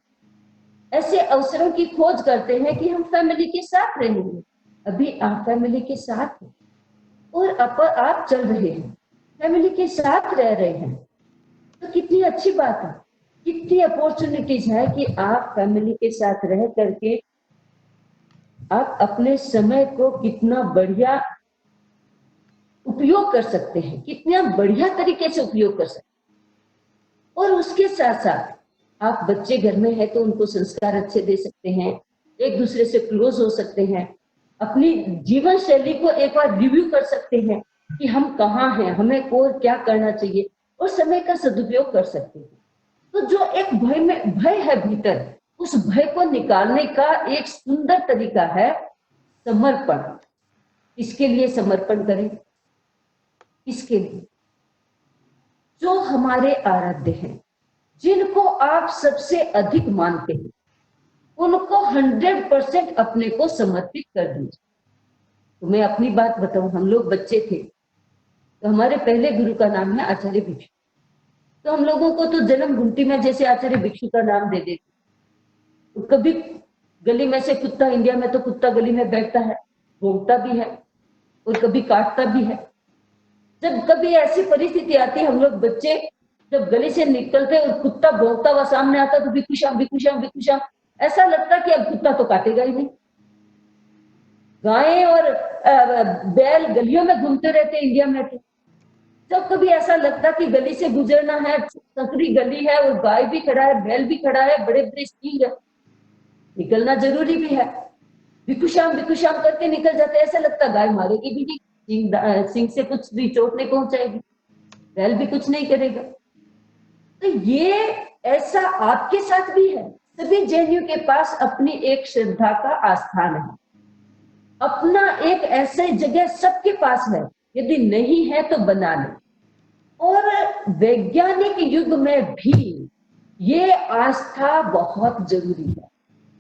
ऐसे अवसरों की खोज करते हैं कि हम फैमिली के साथ रहेंगे। अभी आप फैमिली के साथ हैं और आप चल रहे हैं, फैमिली के साथ रह रहे हैं, तो कितनी अच्छी बात है, कितनी अपॉर्चुनिटीज है कि आप फैमिली के साथ रह करके आप अपने समय को कितना बढ़िया उपयोग कर सकते हैं, कितना बढ़िया तरीके से उपयोग कर सकते हैं। और उसके साथ साथ आप बच्चे घर में है तो उनको संस्कार अच्छे दे सकते हैं, एक दूसरे से क्लोज हो सकते हैं, अपनी जीवन शैली को एक बार रिव्यू कर सकते हैं कि हम कहाँ हैं, हमें और क्या करना चाहिए, और समय का सदुपयोग कर सकते हैं। तो जो एक भय है भीतर, उस भय को निकालने का एक सुंदर तरीका है समर्पण। इसके लिए समर्पण करें, इसके लिए जो हमारे आराध्य हैं, जिनको आप सबसे अधिक मानते हैं, उनको 100% अपने को समर्पित कर दीजिए। तो मैं अपनी बात बताऊं, हम लोग बच्चे थे तो हमारे पहले गुरु का नाम है आचार्य भिक्षु। तो हम लोगों को तो जन्म घुमटी में जैसे आचार्य भिक्षु का नाम दे देते। तो कभी गली में से कुत्ता, इंडिया में तो कुत्ता गली में बैठता है, भौंकता भी है और कभी काटता भी है। जब कभी ऐसी परिस्थिति आती है, हम लोग बच्चे जब गली से निकलते और कुत्ता भौंकता हुआ सामने आता तो भिक्षुशाम भिक्षुशाम भिक्षुशाम, ऐसा लगता कि अब कुत्ता तो काटेगा ही नहीं। गायें और बैल गलियों में घूमते रहते इंडिया में। तो जब कभी ऐसा लगता कि गली से गुजरना है, सकरी गली है और गाय भी खड़ा है, बैल भी खड़ा है, बड़े बड़े सिंह है, निकलना जरूरी भी है, भिक्षुशाम करके निकल जाते। ऐसा लगता गाय मारेगी भी नहीं, सिंह से कुछ भी चोट नहीं पहुंचाएगी, बैल भी कुछ नहीं करेगा। तो ये ऐसा आपके साथ भी है। सभी जैनियों के पास अपनी एक श्रद्धा का आस्थान है, अपना एक ऐसे जगह सबके पास है, यदि नहीं है तो बना ले। और वैज्ञानिक युग में भी ये आस्था बहुत जरूरी है।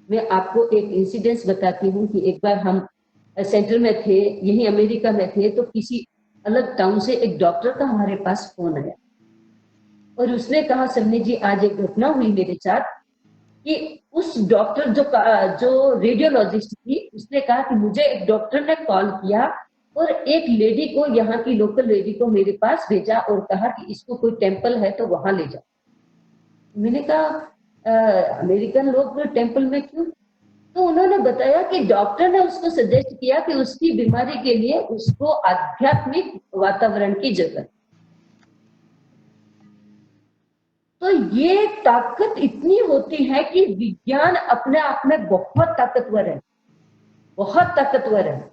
मैं आपको एक इंसिडेंस बताती हूँ कि एक बार हम सेंटर में थे, यही अमेरिका में थे, तो किसी अलग टाउन से एक डॉक्टर का हमारे पास फोन आया और उसने कहा, सन्नी जी आज एक घटना हुई मेरे साथ कि उस डॉक्टर जो रेडियोलॉजिस्ट थी, उसने कहा कि मुझे एक डॉक्टर ने कॉल किया और एक लेडी को, यहाँ की लोकल लेडी को मेरे पास भेजा और कहा कि इसको कोई टेम्पल है तो वहां ले जाओ। मैंने कहा अमेरिकन लोग टेम्पल में क्यों? तो उन्होंने बताया कि डॉक्टर ने उसको सजेस्ट किया कि उसकी बीमारी के लिए उसको आध्यात्मिक वातावरण की जरूरत। तो ये ताकत इतनी होती है कि विज्ञान अपने आप में बहुत ताकतवर है, बहुत ताकतवर है,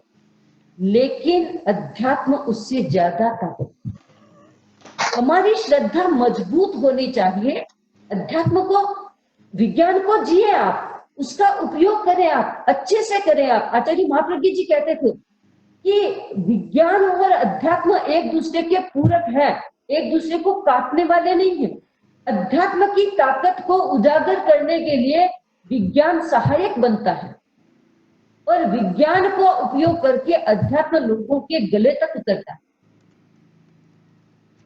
लेकिन अध्यात्म उससे ज्यादा ताकतवर। हमारी श्रद्धा मजबूत होनी चाहिए। अध्यात्म को, विज्ञान को जिए आप, उसका उपयोग करें आप, अच्छे से करें आप। आचार्य महाप्रज्ञ जी कहते थे कि विज्ञान और अध्यात्म एक दूसरे के पूरक है, एक दूसरे को काटने वाले नहीं है। अध्यात्म की ताकत को उजागर करने के लिए विज्ञान सहायक बनता है और विज्ञान को उपयोग करके अध्यात्म लोगों के गले तक उतरता है।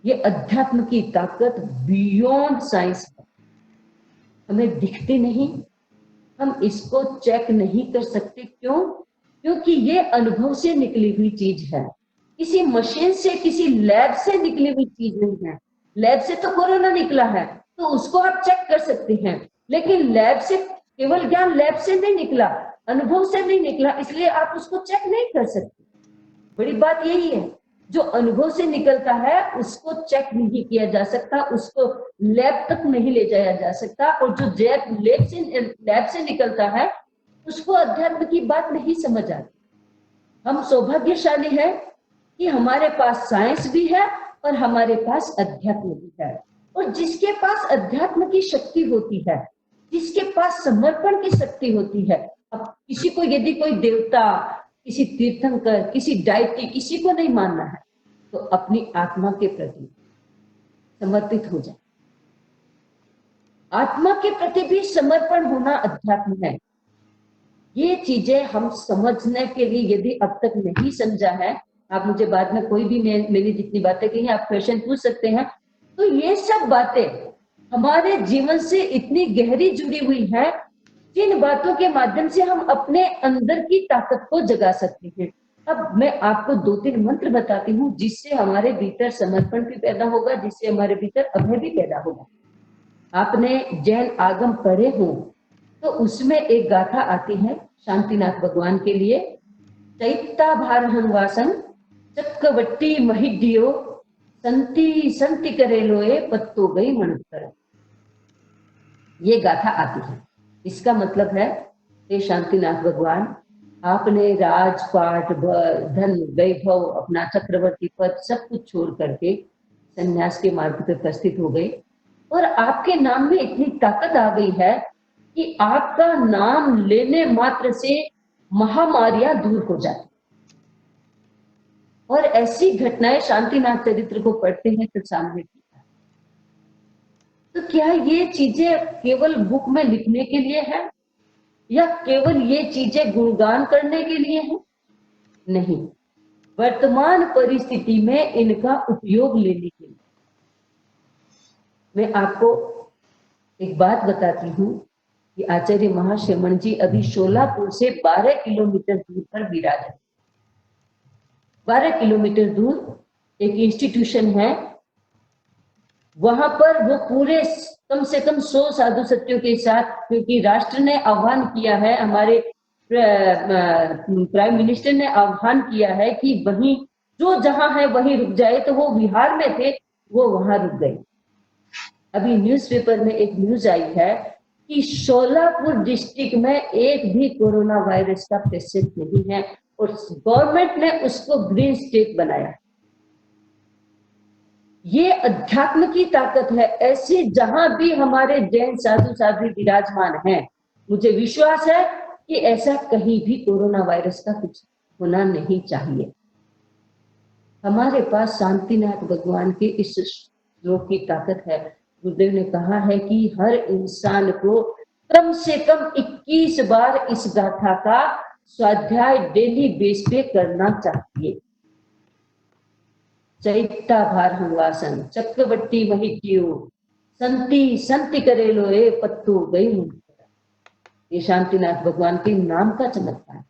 ये अध्यात्म की ताकत बियॉन्ड साइंस है, हमें दिखती नहीं, हम इसको चेक नहीं कर सकते। क्यों? क्योंकि ये अनुभव से निकली हुई चीज है, किसी मशीन से, किसी लैब से निकली हुई चीज नहीं है। लैब से तो कोरोना निकला है तो उसको आप चेक कर सकते हैं, लेकिन लैब से केवल ज्ञान लैब से नहीं निकला, अनुभव से नहीं निकला, इसलिए आप उसको चेक नहीं कर सकते। बड़ी बात यही है, जो अनुभव से निकलता है उसको चेक नहीं किया जा सकता, उसको लैब तक नहीं ले जाया जा सकता, और जो लैब से निकलता है उसको अध्यात्म की बात नहीं समझ आती। हम सौभाग्यशाली है कि हमारे पास साइंस भी है और हमारे पास अध्यात्म भी है। और जिसके पास अध्यात्म की शक्ति होती है, जिसके पास समर्पण की शक्ति होती है, अब किसी को यदि कोई देवता, किसी तीर्थंकर, किसी डायटी, किसी को नहीं मानना है तो अपनी आत्मा के प्रति समर्पित हो जाए। आत्मा के प्रति भी समर्पण होना अध्यात्म है। ये चीजें हम समझने के लिए यदि अब तक नहीं समझा है, आप मुझे बाद में कोई भी मेरी जितनी बातें कही आप क्वेश्चन पूछ सकते हैं, तो ये सब बातें हमारे जीवन से इतनी गहरी जुड़ी हुई है, जिन बातों के माध्यम से हम अपने अंदर की ताकत को जगा सकते हैं। अब मैं आपको 2-3 मंत्र बताती हूँ जिससे हमारे भीतर समर्पण भी पैदा होगा, जिससे हमारे भीतर अभय भी पैदा होगा। आपने जैन आगम पढ़े हो तो उसमें एक गाथा आती है शांतिनाथ भगवान के लिए, चैत्ता भारहं वासन चक्रवट्टी महिड्यो संति संति करे लोए पत्तो गई मणकर। ये गाथा आती है। इसका मतलब है, हे शांतिनाथ भगवान, आपने राजपाट, धन, वैभव, अपना चक्रवर्ती पद सब कुछ छोड़ करके संन्यास के मार्ग पर उपस्थित हो गए और आपके नाम में इतनी ताकत आ गई है कि आपका नाम लेने मात्र से महामारियां दूर हो जाती। और ऐसी घटनाएं शांतिनाथ चरित्र को पढ़ते हैं तो सामने। तो क्या ये चीजें केवल बुक में लिखने के लिए है? या केवल ये चीजें गुणगान करने के लिए हैं? नहीं, वर्तमान परिस्थिति में इनका उपयोग लेने के लिए। मैं आपको एक बात बताती हूँ कि आचार्य महाश्रमण जी अभी शोलापुर से 12 किलोमीटर दूर पर विराज है। 12 किलोमीटर दूर एक इंस्टीट्यूशन है, वहां पर वो पूरे कम से कम 100 साधु सत्यों के साथ, क्योंकि राष्ट्र ने आह्वान किया है, हमारे प्राइम मिनिस्टर ने आह्वान किया है कि वहीं जो जहां है वहीं रुक जाए, तो वो बिहार में थे, वो वहां रुक गए। अभी न्यूज़पेपर में एक न्यूज आई है कि शोलापुर डिस्ट्रिक्ट में एक भी कोरोना वायरस का पेशेंट नहीं है और गवर्नमेंट ने उसको ग्रीन स्टेट बनाया। ये अध्यात्म की ताकत है। ऐसे जहां भी हमारे जैन साधु साध्वी विराजमान हैं, मुझे विश्वास है कि ऐसा कहीं भी कोरोना वायरस का कुछ होना नहीं चाहिए। हमारे पास शांतिनाथ भगवान के इस श्लोक की ताकत है। गुरुदेव ने कहा है कि हर इंसान को कम से कम 21 बार इस गाथा का स्वाध्याय डेली बेस पे करना चाहिए। चैत्ता भार हंगासन चक्रवर्ती महिट्यु संति संति करेलो ए पत्तू गई। ये शांतिनाथ भगवान के नाम का चमत्कार।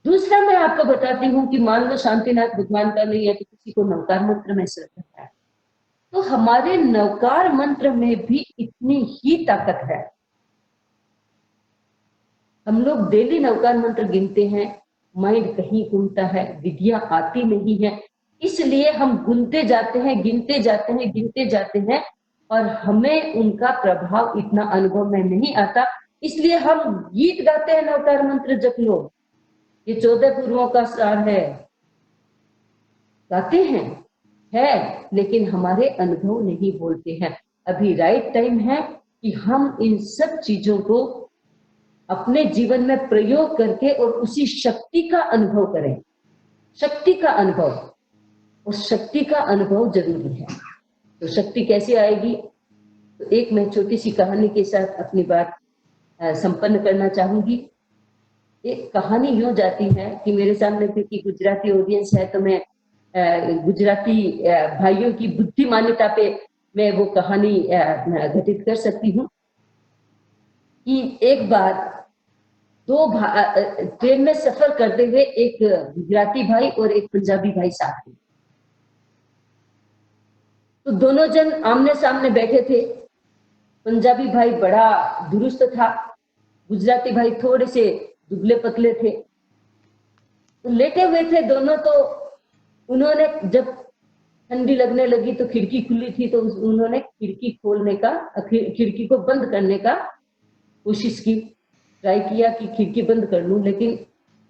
दूसरा मैं आपको बताती हूँ कि मान लो शांतिनाथ भगवान का नहीं है कि किसी को नवकार मंत्र में श्रद्धा है, तो हमारे नवकार मंत्र में भी इतनी ही ताकत है। हम लोग डेली नवकार मंत्र गिनते हैं, माइंड कहीं घूमता है, विधियां आती नहीं है, इसलिए हम गिनते जाते हैं, गिनते जाते हैं, गिनते जाते हैं और हमें उनका प्रभाव इतना अनुभव में नहीं आता। इसलिए हम गीत गाते हैं, नवकार मंत्र जप लो, ये 14 पूर्वों का सार है, गाते हैं है, लेकिन हमारे अनुभव नहीं बोलते हैं। अभी राइट टाइम है कि हम इन सब चीजों को अपने जीवन में प्रयोग करके और उसी शक्ति का अनुभव करें। शक्ति का अनुभव, और शक्ति का अनुभव जरूरी है। तो शक्ति कैसे आएगी? तो एक मैं छोटी सी कहानी के साथ अपनी बात संपन्न करना चाहूंगी। एक कहानी यूं जाती है कि मेरे सामने क्योंकि गुजराती ऑडियंस है, तो मैं गुजराती भाइयों की बुद्धिमान्यता पे मैं वो कहानी घटित कर सकती हूँ कि एक बार दो ट्रेन में सफर करते हुए एक गुजराती भाई और एक पंजाबी भाई साथ में, तो दोनों जन आमने सामने बैठे थे। पंजाबी भाई बड़ा दुरुस्त था, गुजराती भाई थोड़े से दुबले पतले थे, तो लेटे हुए थे दोनों। तो उन्होंने जब ठंडी लगने लगी तो खिड़की खुली थी, तो उन्होंने खिड़की खोलने का, खिड़की को बंद करने का कोशिश की, ट्राई किया कि खिड़की बंद कर लूं, लेकिन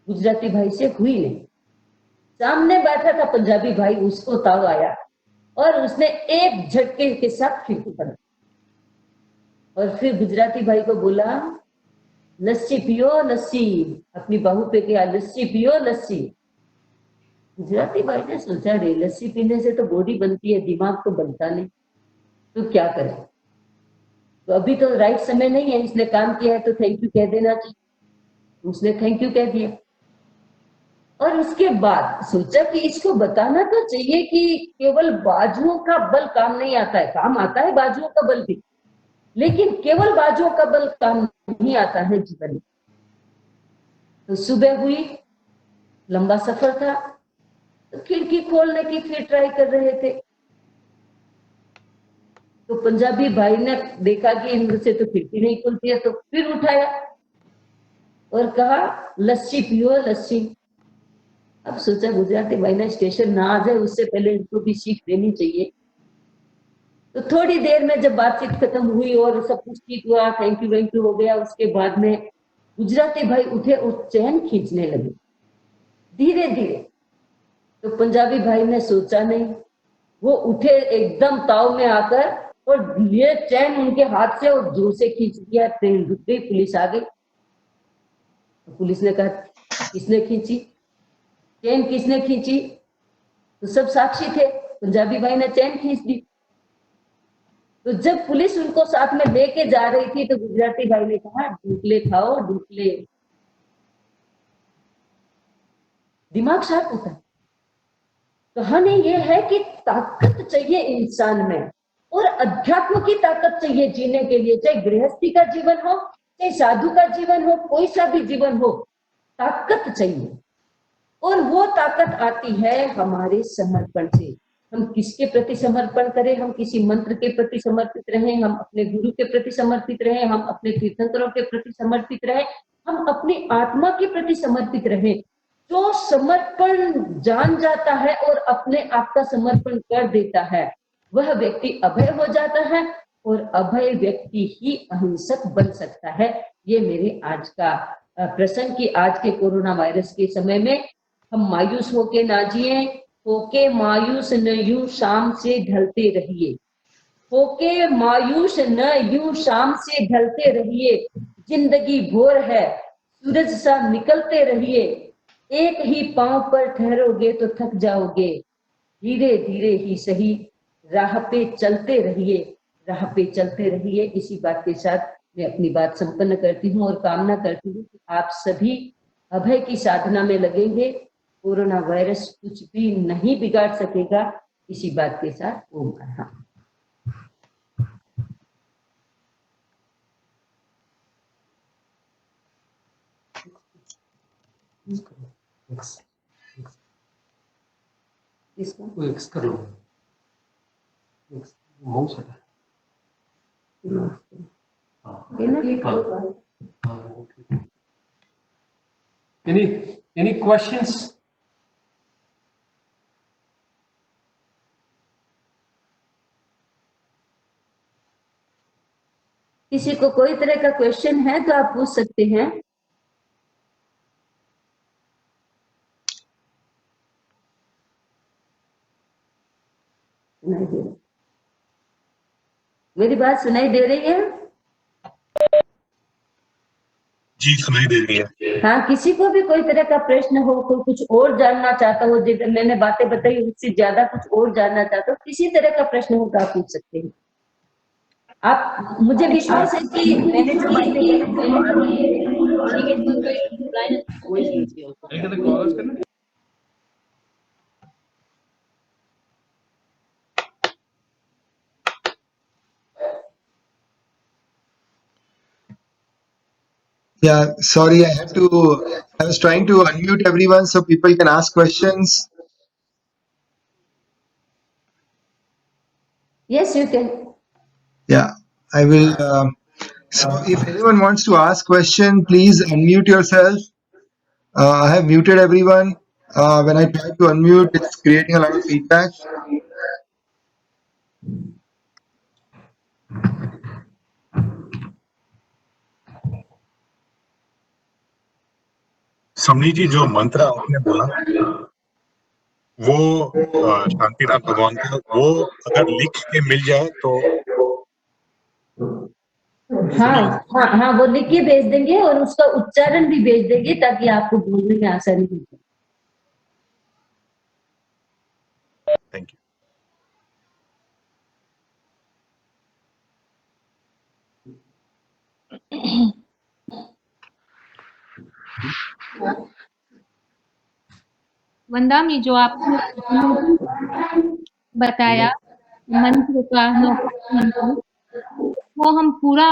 गुजराती भाई से हुई नहीं। सामने बैठा था पंजाबी भाई, उसको ताव आया और उसने एक झटके के साथ खिड़की बंद, और फिर गुजराती भाई को बोला, लस्सी पियो लस्सी, अपनी बहू पे किया, लस्सी पियो लस्सी। गुजराती भाई ने सोचा, रे लस्सी पीने से तो बॉडी बनती है, दिमाग तो बनता नहीं, तो क्या करें? तो अभी तो राइट समय नहीं है, इसने काम किया है तो थैंक यू कह देना चाहिए। उसने थैंक यू कह दिया और उसके बाद सोचा कि इसको बताना तो चाहिए कि केवल बाजुओं का बल काम नहीं आता है, काम आता है बाजुओं का बल भी, लेकिन केवल बाजुओं का बल काम नहीं आता है जीवन में। तो सुबह हुई, लंबा सफर था, तो खिड़की खोलने की फिर ट्राई कर रहे थे। तो पंजाबी भाई ने देखा कि इनसे तो खिड़की नहीं खुलती है, तो फिर उठाया और कहा, लस्सी पियो लस्सी। अब सोचा गुजराती भाई ने स्टेशन ना आ जाए उससे पहले इनको भी सीख देनी चाहिए। तो थोड़ी देर में जब बातचीत खत्म हुई और सब कुछ ठीक हुआ, थैंक यू हो गया, उसके बाद में गुजराती भाई उठे और चैन खींचने लगे धीरे धीरे। तो पंजाबी भाई ने सोचा नहीं, वो उठे एकदम ताव में आकर और ये चैन उनके हाथ से और जोर से खींच दिया। ट्रेन रुक गई, पुलिस आ गई। तो पुलिस ने कहा, किसने खींची चैन, किसने खींची? तो सब साक्षी थे, पंजाबी भाई ने चैन खींच दी। तो जब पुलिस उनको साथ में लेके जा रही थी तो गुजराती भाई ने कहा ढूकले खाओ ढूकले, दिमाग शार्प होता है। कहानी ये है कि ताकत चाहिए इंसान में और अध्यात्म की ताकत चाहिए जीने के लिए, चाहे गृहस्थी का जीवन हो चाहे साधु का जीवन हो, कोई सा भी जीवन हो, ताकत चाहिए। और वो ताकत आती है हमारे समर्पण से। हम किसके प्रति समर्पण करें, हम किसी मंत्र के प्रति समर्पित रहें, हम अपने गुरु के प्रति समर्पित रहें, हम अपने तीर्थंकरों के प्रति समर्पित रहें, हम अपनी आत्मा के प्रति समर्पित रहें। जो समर्पण जान जाता है और अपने आप का समर्पण कर देता है वह व्यक्ति अभय हो जाता है और अभय व्यक्ति ही अहिंसक बन सकता है। ये मेरे आज का प्रसंग कि आज के कोरोना वायरस के समय में हम मायूस होके ना जिए, होके मायूस न यूं शाम से ढलते रहिए, होके मायूस न यूं शाम से ढलते रहिए, जिंदगी भोर है सूरज सा निकलते रहिए, एक ही पांव पर ठहरोगे तो थक जाओगे, धीरे धीरे ही सही राह पे चलते रहिए, राह पे चलते रहिए। इसी बात के साथ मैं अपनी बात संपन्न करती हूँ और कामना करती हूँ कि आप सभी अभय की साधना में लगेंगे, कोरोना वायरस कुछ भी नहीं बिगाड़ सकेगा। इसी बात के साथ ओम हाँ। वो एक्स कर लो, माउस हटा। Any questions? किसी को कोई तरह का क्वेश्चन है तो आप पूछ सकते हैं। सुनाई दे रही, मेरी बात सुनाई दे रही है? जी सुनाई दे रही है। हाँ, किसी को भी कोई तरह का प्रश्न हो, कोई कुछ और जानना चाहता हो, जैसे मैंने बातें बताई उससे ज्यादा कुछ और जानना चाहता हो, किसी तरह का प्रश्न हो तो आप पूछ सकते हैं। आप, मुझे विश्वास है कि मैंने जो बातें कही Yeah, sorry, I was trying to unmute everyone so people can ask questions. Yes, you can. Yeah, I will. So if anyone wants to ask question, please unmute yourself. I have muted everyone. When I try to unmute, it's creating a lot of feedback. समनी जी जो मंत्र आपने बोला वो शांतिनाथ भगवान का, वो अगर लिख के मिल जाए तो हाँ हाँ हाँ, वो लिख के भेज देंगे और उसका उच्चारण भी भेज देंगे ताकि आपको बोलने में आसानी हो। Thank you. वंदा में जो आपने बताया मंत्र का वो हम पूरा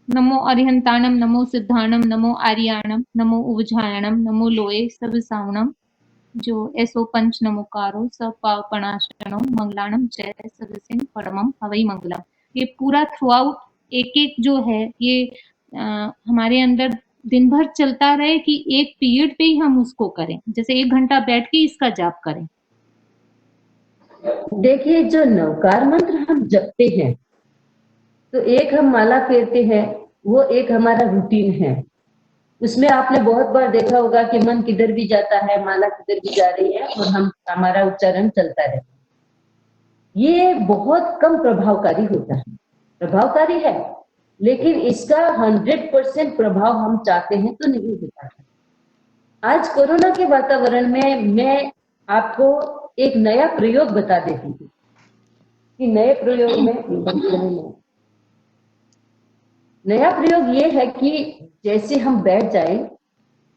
नमो अरिहंताणम, नमो सिद्धाणम, नमो आर्याणम, नमो उवझायणम, नमो लोए सब सावणम, जो ऐसो पंच नमोकारो सब पावपणाशनो मंगलाणम जय सदसिंह परमम हवई मंगलम, ये पूरा थ्रू आउट एक एक जो है ये हमारे अंदर दिन भर चलता रहे कि एक पीरियड पे ही हम उसको करें, जैसे 1 घंटा बैठ के इसका जाप करें। देखिए, जो नवकार मंत्र हम जपते हैं तो एक हम माला फेरते हैं, वो एक हमारा रूटीन है। उसमें आपने बहुत बार देखा होगा कि मन किधर भी जाता है, माला किधर भी जा रही है और हमारा उच्चारण चलता रहता है। ये बहुत कम प्रभावकारी होता है, प्रभावकारी है लेकिन इसका 100% प्रभाव हम चाहते हैं तो नहीं होता है। आज कोरोना के वातावरण में मैं आपको एक नया प्रयोग बता देती हूँ कि नए प्रयोग में नया प्रयोग ये है कि जैसे हम बैठ जाएं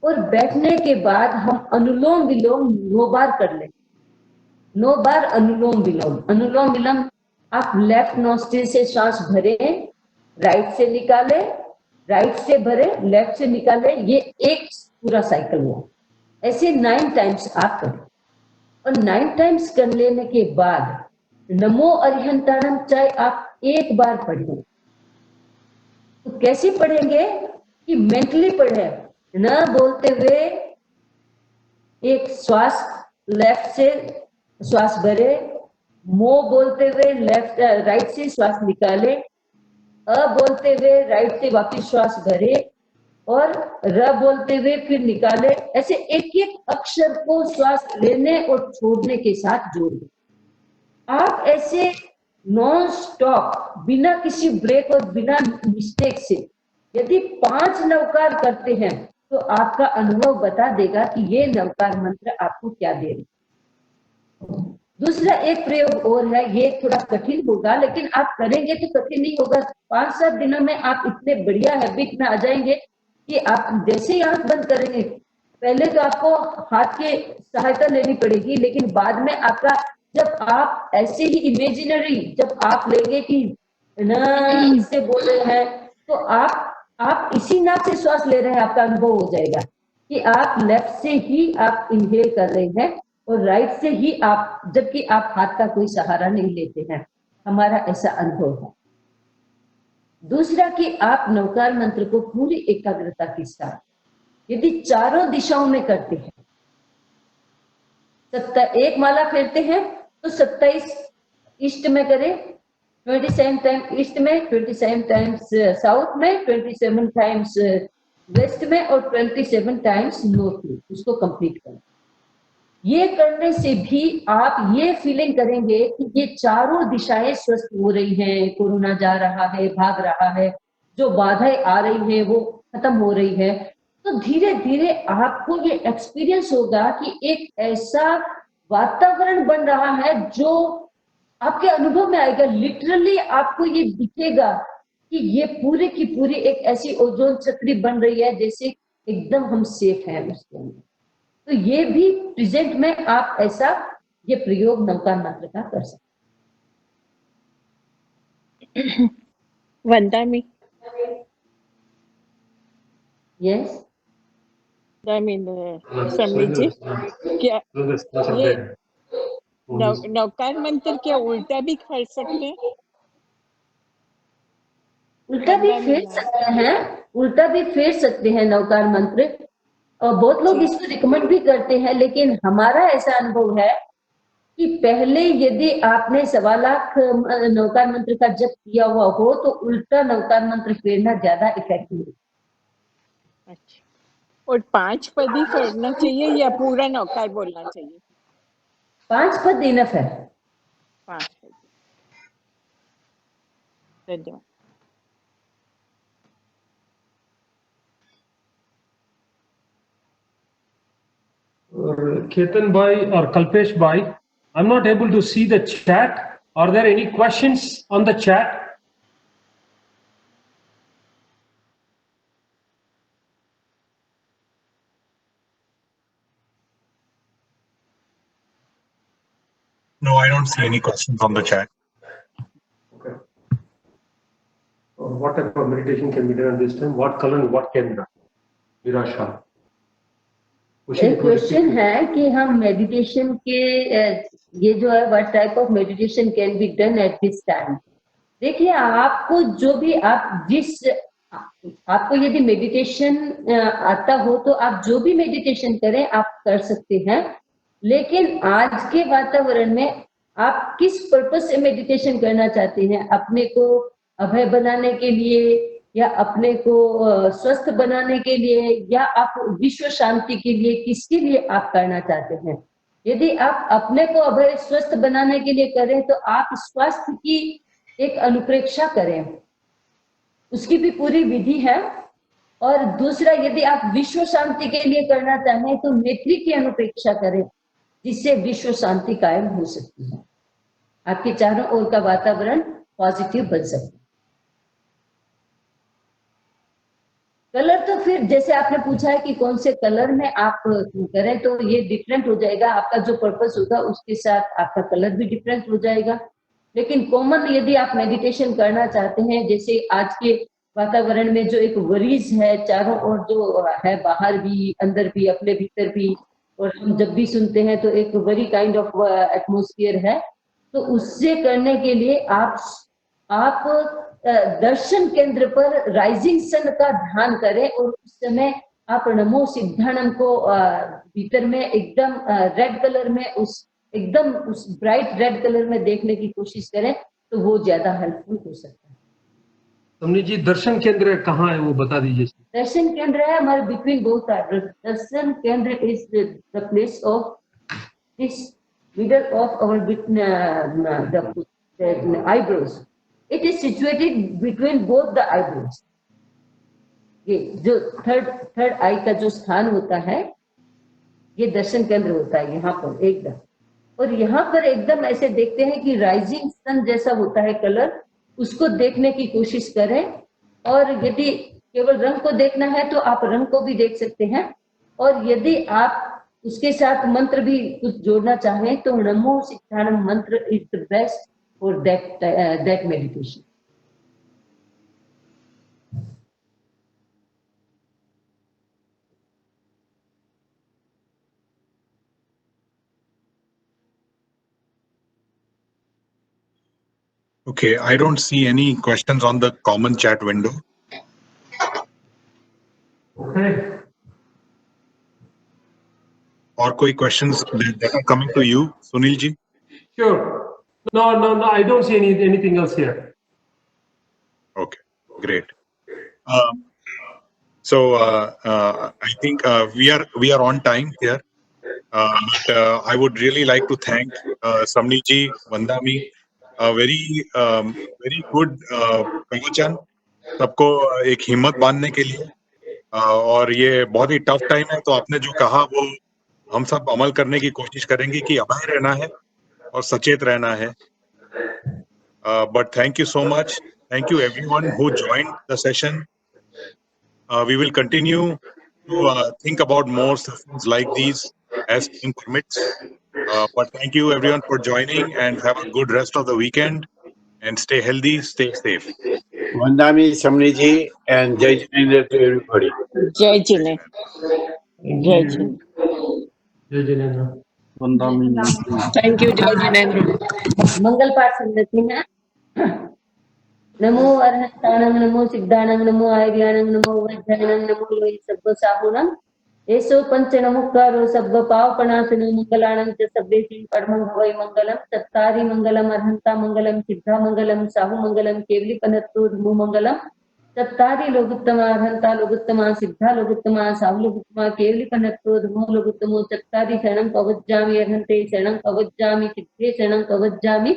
और बैठने के बाद हम अनुलोम विलोम 9 बार कर लें। 9 बार अनुलोम विलोम। अनुलोम विलोम आप लेफ्ट नोस्ट्रिल से सांस भरे, राइट से निकाले, राइट से भरे, लेफ्ट से निकाले, ये एक पूरा साइकिल हुआ। ऐसे 9 टाइम्स आप करें और 9 टाइम्स कर लेने के बाद नमो अरिहंताणम चाहे आप एक बार पढ़ें। तो कैसे पढ़ेंगे कि मेंटली पढ़े, न बोलते हुए एक श्वास लेफ्ट से श्वास भरे, मो बोलते हुए लेफ्ट राइट से श्वास निकाले, अ बोलते हुए राइट से वापिस श्वास भरे और र बोलते हुए फिर निकाले। ऐसे एक एक अक्षर को श्वास लेने और छोड़ने के साथ जोड़िए। आप ऐसे नॉन स्टॉप बिना किसी ब्रेक और बिना मिस्टेक से यदि 5 नवकार करते हैं तो आपका अनुभव बता देगा कि ये नवकार मंत्र आपको क्या दे रहे। दूसरा एक प्रयोग और है, ये थोड़ा कठिन होगा लेकिन आप करेंगे तो कठिन नहीं होगा। 5-7 दिनों में आप इतने बढ़िया हैबिट में आ जाएंगे कि आप जैसे ही आंख बंद करेंगे, पहले तो आपको हाथ की सहायता लेनी पड़ेगी, लेकिन बाद में आपका जब आप ऐसे ही इमेजिनरी जब आप लेंगे कि न इससे बोल रहे हैं तो आप इसी नाक से श्वास ले रहे हैं, आपका अनुभव हो जाएगा कि आप लेफ्ट से ही आप इनहेल कर रहे हैं और राइट से ही आप, जबकि आप हाथ का कोई सहारा नहीं लेते हैं। हमारा ऐसा अनुभव है। दूसरा कि आप नवकार मंत्र को पूरी एकाग्रता के साथ यदि चारों दिशाओं में करते हैं, एक माला फेरते हैं तो 27 ईस्ट में करें, 27 टाइम ईस्ट में, 27 टाइम्स साउथ में, 27 टाइम्स वेस्ट में और 27 टाइम्स नॉर्थ में, उसको कंप्लीट करें। ये करने से भी आप ये फीलिंग करेंगे कि ये चारों दिशाएं स्वस्थ हो रही हैं, कोरोना जा रहा है, भाग रहा है, जो बाधाएं आ रही है वो खत्म हो रही है। तो धीरे धीरे आपको ये एक्सपीरियंस होगा कि एक ऐसा वातावरण बन रहा है जो आपके अनुभव में आएगा। लिटरली आपको ये दिखेगा कि ये पूरी की पूरी एक ऐसी ओजोन छतरी बन रही है जैसे एकदम हम सेफ हैं उसके अंदर। तो ये भी प्रेजेंट में आप ऐसा ये प्रयोग नवकार मंत्र का कर सकते। वंदा में यस समझी जी, क्या ये नवकार मंत्र क्या उल्टा भी कर सकते हैं? उल्टा भी फेर सकते हैं, उल्टा भी फेर सकते हैं नवकार मंत्र, और बहुत लोग इसको रिकमेंड भी करते हैं। लेकिन हमारा ऐसा अनुभव है कि पहले यदि आपने 1.25 लाख नवकार मंत्र का जप किया हुआ हो तो उल्टा नवकार मंत्र फेरना ज्यादा इफेक्टिव है। अच्छा, और 5 पद ही करना चाहिए या पूरा नवकार बोलना चाहिए? 5 पद इनफ है। 5 पद। धन्यवाद। Ketan bhai or Kalpesh bhai, I'm not able to see the chat. Are there any questions on the chat? No, I don't see any questions on the chat. Okay. What type of meditation can be done at this time? What color and what can be done? Virasha. एक question है कि हम meditation के ये जो है what type of meditation can be done at this time. देखिए, आपको जो भी आपको यदि मेडिटेशन आता हो तो आप जो भी मेडिटेशन करें आप कर सकते हैं, लेकिन आज के वातावरण में आप किस पर्पस से मेडिटेशन करना चाहते हैं? अपने को अभय बनाने के लिए, या अपने को स्वस्थ बनाने के लिए, या आप विश्व शांति के लिए, किसके लिए आप करना चाहते हैं? यदि आप अपने को अभय स्वस्थ बनाने के लिए करें तो आप स्वास्थ्य की एक अनुप्रेक्षा करें, उसकी भी पूरी विधि है। और दूसरा, यदि आप विश्व शांति के लिए करना चाहें तो नेत्री की अनुप्रेक्षा करें, जिससे विश्व शांति कायम हो सकती है। आपके चारों ओर का वातावरण पॉजिटिव बन सकता है। कलर तो फिर जैसे आपने पूछा है कि कौन से कलर में आप करें, तो ये डिफरेंट हो जाएगा, आपका जो पर्पस होगा उसके साथ आपका कलर भी डिफरेंट हो जाएगा। लेकिन कॉमन यदि आप मेडिटेशन करना चाहते हैं, जैसे आज के वातावरण में जो एक वरीज है चारों ओर जो है, बाहर भी अंदर भी अपने भीतर भी, और हम जब भी सुनते हैं तो एक वरी काइंड ऑफ एटमॉस्फेयर है, तो उससे करने के लिए आप दर्शन केंद्र पर राइजिंग सन का ध्यान करें, और उस समय आप नमो सिद्धाणम को भीतर में एकदम रेड कलर में एकदम उस ब्राइट रेड कलर में देखने की कोशिश करें, तो वो ज्यादा हेल्पफुल हो सकता है। समनी जी, दर्शन केंद्र कहाँ है वो बता दीजिए। दर्शन केंद्र है हमारे between both eyebrows. Darshan Kendra is the place of this middle of our eyebrows. It is situated between both the eyebrows. ये जो थर्ड आई का जो स्थान होता है, ये दर्शन केंद्र होता है यहाँ पर एकदम। और यहाँ पर एकदम ऐसे देखते हैं कि राइजिंग सन जैसा होता है कलर, उसको देखने की कोशिश करें। और यदि केवल रंग को देखना है तो आप रंग को भी देख सकते हैं, और यदि आप उसके साथ मंत्र भी कुछ जोड़ना चाहें तो नमो सिद्धाणम मंत्र is the best for that meditation. Okay, I don't see any questions on the common chat window. Okay. Or koi questions that are coming to you, Sunil ji? Sure. No, I don't see anything else here. Okay, great. So I think we are on time here. But I would really like to thank Samni ji, Vandami, very good प्रवचन, सबको एक हिम्मत बांधने के लिए। और ये बहुत ही टफ टाइम है, तो आपने जो कहा वो हम सब अमल करने की कोशिश करेंगे कि अभय रहना है और सचेत रहना है। But thank you so much. Thank you everyone who joined the session. We will continue to think about more sessions like these as time permits. But thank you everyone for joining, and have a good rest of the weekend, and stay healthy, stay safe. Vandami, Samniji, and Jai Jinendra to everybody. जय जिने, जय जिने। जय Jinendra. Thank you जय जिनेंद्र। मंगल पाठ संगति में नमो अरहताणं नमो सिद्धाणं नमो आर्याणं नमो वज्राणं नमो लोहि सब्ब साहुणं एसो पंच नमुकारो सब्ब पावपनाशनो मंगलाणं च सब्बेति परमं भवै मंगलम। सत्तारि मंगलम अरहंता मंगलम सिद्धा मंगलम साहु मंगलम केवली पनत्तु धमु मंगलम। सत्तारि लोगुत्तमा अरहंता लोगुत्तमा सिद्धा लोगुत्तमा साहु लोगुत्तमा केवली पनत्तु धमु लोगुत्तमो। सत्तारि शरणं पवज्जामि अरहंते शरणं पवज्जामि सिद्धे शरणं पवज्जामि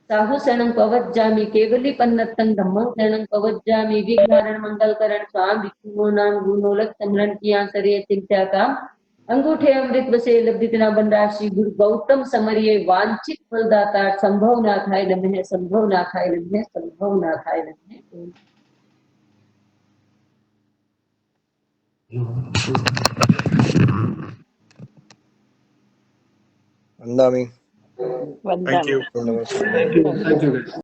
साहु शरणं पवज्जामि केवली पन्नतं धम्मं शरणं पवज्जामि। विघ्नहरण मंगलकरण स्वाम विष्णु नाम गुणोलक समरण किया सरे चिंत्या काम। अंगूठे अमृत बसे लब्धित ना बंडाशी गुरु गौतम समरिये वांछित फलदाता। संभव ना खाए नमः संभव ना खाए नमः संभव ना खाए नमः। Vandami. Thank you. Vandana. Thank you guys.